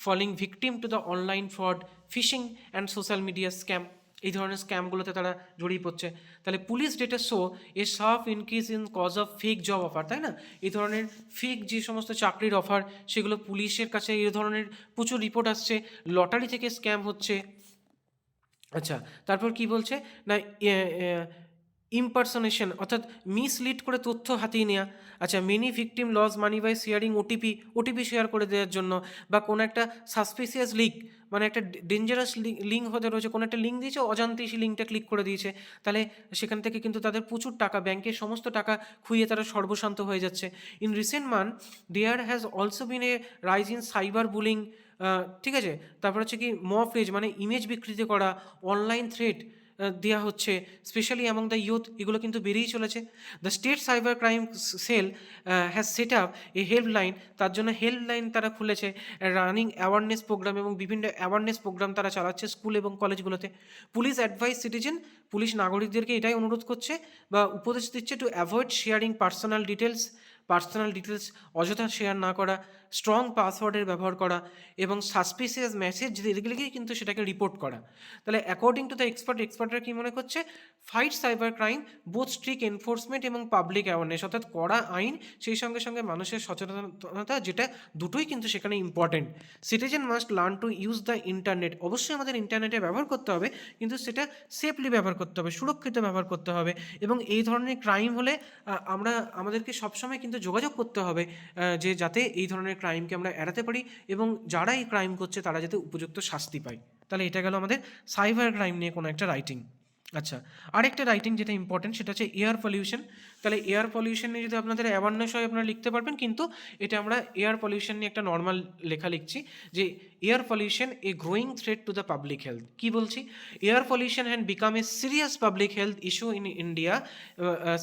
falling victim to the online fraud, phishing and social media scam. এই ধরনের স্ক্যামগুলোতে তারা জড়িয়ে পড়ছে। তাহলে police data show a sharp increase in cause of fake job offer, তাই না, এই ধরনের ফেক যে সমস্ত চাকরির অফার, সেগুলো পুলিশের কাছে এই ধরনের প্রচুর রিপোর্ট আসছে। লটারি থেকে স্ক্যাম হচ্ছে, আচ্ছা, তারপর কি বলছে না, ইম্পারসনেশন অর্থাৎ মিসলিড করে তথ্য হাতিয়ে নেওয়া। আচ্ছা, many victim loss money by sharing OTP share করে দেওয়ার জন্য, বা কোনো একটা সাসপিসিয়াস লিঙ্ক, মানে একটা ডেঞ্জারাস লিঙ্ক হতে রয়েছে, কোনো একটা লিঙ্ক দিয়েছে, অজান্তেই সেই লিঙ্কটা ক্লিক করে দিয়েছে, তাহলে সেখান থেকে কিন্তু তাদের প্রচুর টাকা, ব্যাংকের সমস্ত টাকা খুইয়ে তারা সর্বশান্ত হয়ে যাচ্ছে। In recent month there has also been a rise in cyber bullying. ঠিক আছে, তারপর হচ্ছে কি মব রেজ মানে ইমেজ বিকৃতি করা, অনলাইন থ্রেট দেওয়া হচ্ছে, স্পেশালি অ্যামং দ্য ইউথ, এগুলো কিন্তু বেড়েই চলেছে। The state cyber crime sell has set up A helpline, তার জন্য হেল্পলাইন তারা খুলেছে, রানিং অ্যাওয়ারনেস প্রোগ্রাম এবং বিভিন্ন অ্যাওয়ারনেস প্রোগ্রাম তারা চালাচ্ছে স্কুল এবং কলেজগুলোতে। পুলিশ অ্যাডভাইস সিটিজেন, পুলিশ নাগরিকদেরকে এটাই অনুরোধ করছে বা উপদেশ দিচ্ছে to avoid sharing personal details অযথা শেয়ার না করা, স্ট্রং পাসওয়ার্ডের ব্যবহার করা এবং সাসপিসিয়াস মেসেজ দেখলেই কিন্তু সেটাকে রিপোর্ট করা। তাহলে অ্যাকর্ডিং টু দ্য এক্সপার্টরা কী মনে করছে, fight cyber crime both strict enforcement এবং পাবলিক অ্যাওয়ারনেস, অর্থাৎ কড়া আইন সেই সঙ্গে সঙ্গে মানুষের সচেতনতা, যেটা দুটোই কিন্তু সেখানে important. Citizen must learn to use the internet, অবশ্যই আমাদের ইন্টারনেটে ব্যবহার করতে হবে, কিন্তু সেটা সেফলি ব্যবহার করতে হবে, সুরক্ষিত ব্যবহার করতে হবে। এবং এই ধরনের ক্রাইম হলে আমাদেরকে সবসময় কিন্তু যোগাযোগ করতে হবে, যে যাতে এই ধরনের ক্রাইমকে আমরা এড়াতে পারি এবং যারা এই ক্রাইম করছে তারা যাতে উপযুক্ত শাস্তি পায়। তাহলে এটা গেল আমাদের সাইবার ক্রাইম নিয়ে কোনো একটা রাইটিং। আচ্ছা, আরেকটা রাইটিং যেটা ইম্পর্টেন্ট সেটা হচ্ছে এয়ার পলিউশন। তাহলে এয়ার পলিউশন নিয়ে যদি আপনাদের অ্যাওয়ারনেস হয় আপনারা লিখতে পারবেন, কিন্তু এটা আমরা এয়ার পলিউশন নিয়ে একটা নর্মাল লেখা লিখছি যে air pollution a growing threat to the public health. কী বলছি, air pollution has become a serious public health issue in India,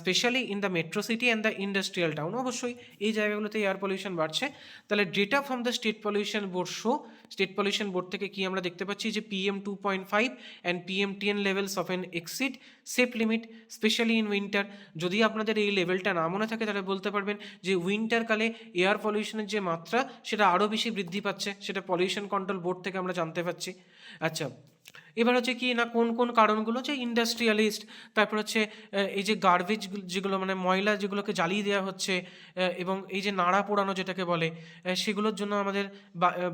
specially in the metro city and the industrial town. অবশ্যই এই জায়গাগুলোতে এয়ার পলিউশন বাড়ছে। তাহলে data from the state pollution board state pollution board থেকে কি আমরা দেখতে পাচ্ছি যে PM2.5 and PM10 levels of an exceed safe limit specially in winter. যদি আপনাদের এই লেভেলটা না মনে থাকে তাহলে বলতে পারবেন যে উইন্টারকালে এয়ার পলিউশনের যে মাত্রা সেটা আরও বেশি বৃদ্ধি পাচ্ছে, সেটা পলিউশন কন্ট্রোল বোর্ড থেকে আমরা জানতে পারছি। আচ্ছা, এবার হচ্ছে কি না কোন কোন কারণগুলো, যে ইন্ডাস্ট্রিয়ালিস্ট, তারপর হচ্ছে এই যে গার্বেজ যেগুলো মানে ময়লা যেগুলোকে জ্বালিয়ে দেওয়া হচ্ছে, এবং এই যে নাড়া পোড়ানো যেটাকে বলে, সেগুলোর জন্য আমাদের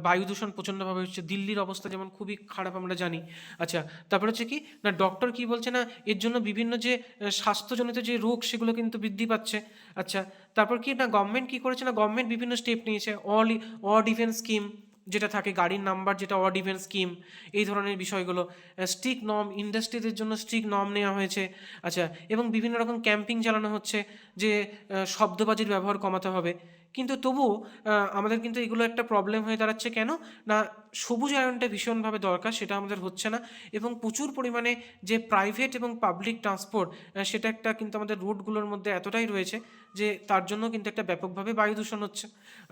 বায়ু দূষণ প্রচণ্ডভাবে হচ্ছে। দিল্লির অবস্থা যেমন খুবই খারাপ আমরা জানি। আচ্ছা, তারপর হচ্ছে কি না ডক্টর কি বলছে না এর জন্য বিভিন্ন যে স্বাস্থ্যজনিত যে রোগ সেগুলো কিন্তু বৃদ্ধি পাচ্ছে। আচ্ছা, তারপর কি না গভর্নমেন্ট কী করেছে না গভর্নমেন্ট বিভিন্ন স্টেপ নিয়েছে, অড ইভেন স্কিম যেটা থাকে, গাড়ির নাম্বার যেটা অড ইভেন স্কিম, এই ধরনের বিষয়গুলো, স্ট্রিক্ট নর্ম, ইন্ডাস্ট্রিদের জন্য স্ট্রিক্ট নর্ম নেওয়া হয়েছে। আচ্ছা, এবং বিভিন্ন রকম ক্যাম্পিং চালানো হচ্ছে যে শব্দবাজির ব্যবহার কমাতে হবে। কিন্তু তবুও আমাদের কিন্তু এগুলো একটা প্রবলেম হয়ে দাঁড়াচ্ছে, কেন না সবুজায়নটা ভীষণভাবে দরকার, সেটা আমাদের হচ্ছে না। এবং প্রচুর পরিমাণে যে প্রাইভেট এবং পাবলিক ট্রান্সপোর্ট, সেটা একটা কিন্তু আমাদের রুটগুলোর মধ্যে এতটাই রয়েছে যে তার জন্য কিন্তু একটা ব্যাপকভাবে বায়ু দূষণ হচ্ছে।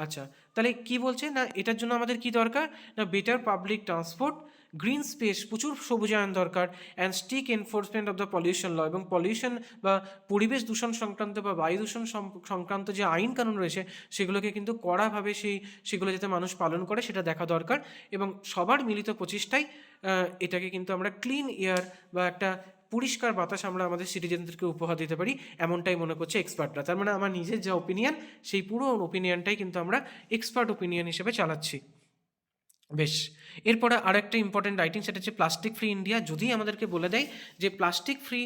আচ্ছা, তাহলে কি বলছে না এটার জন্য আমাদের কি দরকার না better public transport, green space, প্রচুর সবুজায়ন দরকার, and strict enforcement of the pollution law, এবং পলিউশন বা পরিবেশ দূষণ সংক্রান্ত বা বায়ু দূষণ সংক্রান্ত যে আইন কানুন রয়েছে সেগুলোকে কিন্তু কড়াভাবে সেগুলো যাতে মানুষ পালন করে সেটা দেখা দরকার। এবং সবার মিলিত প্রচেষ্টায় এটাকে কিন্তু আমরা ক্লিন এয়ার বা একটা পরিষ্কার বাতাস আমরা আমাদের সিটিজেনদেরকে উপহার দিতে পারি, এমনটাই মনে করছে এক্সপার্টরা। তার মানে আমার নিজের যে ওপিনিয়ন সেই পুরো ওপিনিয়নটাই কিন্তু আমরা এক্সপার্ট ওপিনিয়ন হিসেবে চালাচ্ছি। বেশ, এরপরে আরেকটা ইম্পর্টেন্ট রাইটিং সেটা হচ্ছে প্লাস্টিক ফ্রি ইন্ডিয়া। যদি আমাদেরকে বলে দেয় যে প্লাস্টিক ফ্রি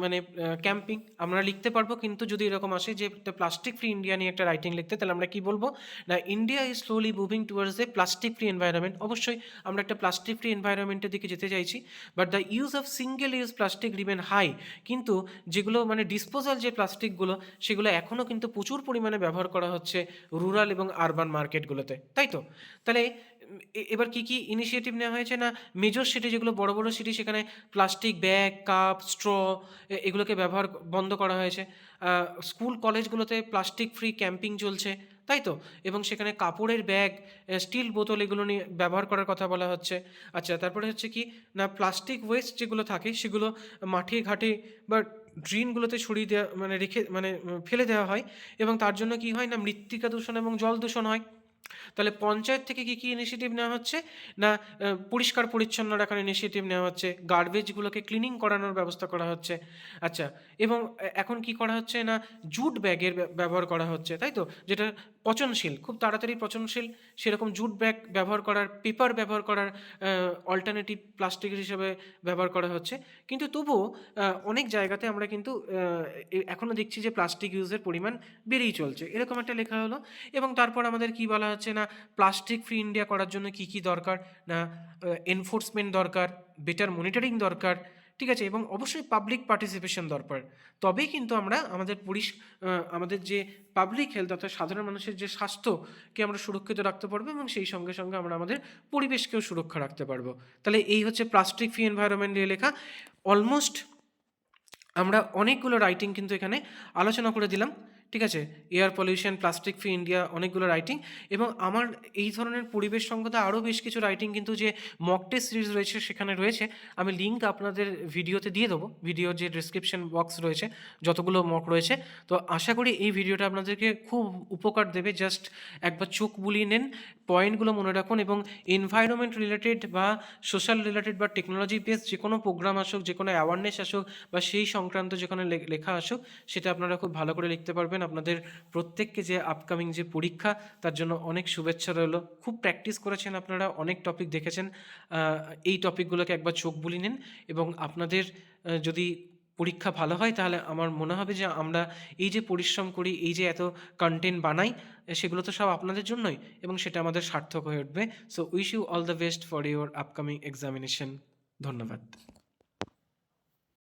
মানে ক্যাম্পিং আমরা লিখতে পারবো, কিন্তু যদি এরকম আসে যে প্লাস্টিক ফ্রি ইন্ডিয়া নিয়ে একটা রাইটিং লিখতে, তাহলে আমরা কি বলবো না India is slowly moving towards a plastic free environment. অবশ্যই আমরা একটা প্লাস্টিক ফ্রি এনভায়রনমেন্টের দিকে যেতে চাইছি, but the use of single use plastic remain high. কিন্তু যেগুলো মানে ডিসপোজাল যে প্লাস্টিকগুলো সেগুলো এখনও কিন্তু প্রচুর পরিমাণে ব্যবহার করা হচ্ছে রুরাল এবং আরবান মার্কেটগুলোতে, তাই তো? তাহলে এবার কি কি ইনিশিয়েটিভ নেওয়া হয়েছে না মেজর সিটি যেগুলো বড় বড় সিটি সেখানে প্লাস্টিক ব্যাগ, কাপ, স্ট্র এগুলোকে ব্যবহার বন্ধ করা হয়েছে। স্কুল কলেজগুলোতে প্লাস্টিক ফ্রি ক্যাম্পিং চলছে, তাই তো? এবং সেখানে কাপড়ের ব্যাগ, স্টিল বোতল এগুলো নিয়ে ব্যবহার করার কথা বলা হচ্ছে। আচ্ছা, তারপরে হচ্ছে কি না প্লাস্টিক ওয়েস্ট যেগুলো থাকে সেগুলো মাঠে ঘাটে বা ড্রেনগুলোতে ছড়িয়ে দেওয়া মানে রেখে মানে ফেলে দেওয়া হয়, এবং তার জন্য কি হয় না মৃত্তিকা দূষণ এবং জল দূষণ হয়। তাহলে পঞ্চায়েত থেকে কী ইনিশিয়েটিভ নেওয়া হচ্ছে না, পরিষ্কার পরিচ্ছন্ন রাখার ইনিশিয়েটিভ নেওয়া হচ্ছে, গার্বেজগুলোকে ক্লিনিং করানোর ব্যবস্থা করা হচ্ছে। আচ্ছা, এবং এখন কি করা হচ্ছে না, জুট ব্যাগের ব্যবহার করা হচ্ছে, তাই তো, যেটা পচনশীল, খুব তাড়াতাড়ি পচনশীল, সেরকম জুট ব্যাগ ব্যবহার করার, পেপার ব্যবহার করার অল্টারনেটিভ প্লাস্টিকের হিসেবে ব্যবহার করা হচ্ছে। কিন্তু তবুও অনেক জায়গাতে আমরা কিন্তু এখনও দেখছি যে প্লাস্টিক ইউজের পরিমাণ বেড়েই চলছে, এরকম একটা লেখা হলো। এবং তারপর আমাদের কি বলা হচ্ছে না, প্লাস্টিক ফ্রি ইন্ডিয়া করার জন্য কি কি দরকার না, এনফোর্সমেন্ট দরকার, বেটার মনিটরিং দরকার, ঠিক আছে, এবং অবশ্যই পাবলিক পার্টিসিপেশন দরকার। তবেই কিন্তু আমরা আমাদের যে পাবলিক হেলথ অর্থাৎ সাধারণ মানুষের যে স্বাস্থ্যকে আমরা সুরক্ষিত রাখতে পারবো, এবং সেই সঙ্গে সঙ্গে আমরা আমাদের পরিবেশকেও সুরক্ষা রাখতে পারবো। তাহলে এই হচ্ছে প্লাস্টিক ফ্রি এনভায়রনমেন্ট নিয়ে লেখা। অলমোস্ট আমরা অনেকগুলো রাইটিং কিন্তু এখানে আলোচনা করে দিলাম, ঠিক আছে, air pollution, plastic free India, অনেকগুলো রাইটিং। এবং আমার এই ধরনের পরিবেশ সংক্রান্ত আরও বেশ কিছু রাইটিং কিন্তু যে মক টেস্ট সিরিজ রয়েছে সেখানে রয়েছে, আমি লিঙ্ক আপনাদের ভিডিওতে দিয়ে দেবো, ভিডিওর যে ডিসক্রিপশন বক্স রয়েছে যতগুলো মক রয়েছে। তো আশা করি এই ভিডিওটা আপনাদেরকে খুব উপকার দেবে, জাস্ট একবার চোখ বুলিয়ে নেন, পয়েন্টগুলো মনে রাখুন, এবং এনভায়রনমেন্ট রিলেটেড বা সোশ্যাল রিলেটেড বা টেকনোলজি বেসড যে কোনো প্রোগ্রাম আসুক, যে কোনো অ্যাওয়ারনেস আসুক, বা সেই সংক্রান্ত যে কোনো লেখা আসুক, সেটা আপনারা খুব ভালো করে লিখতে পারবেন। আপনাদের প্রত্যেককে যে আপকামিং যে পরীক্ষা, তার জন্য অনেক শুভেচ্ছা রইল। খুব প্র্যাকটিস করেছেন আপনারা, অনেক টপিক দেখেছেন, এই টপিকগুলোকে একবার চোখ বুলিয়ে নিন, এবং আপনাদের যদি পরীক্ষা ভালো হয় তাহলে আমার মনে হবে যে আমরা এই যে পরিশ্রম করি, এই যে এত কন্টেন্ট বানাই, সেগুলো তো সব আপনাদের জন্যই, এবং সেটা আমাদের সার্থক হয়ে উঠবে। So wish you all the best for your upcoming examination. ধন্যবাদ।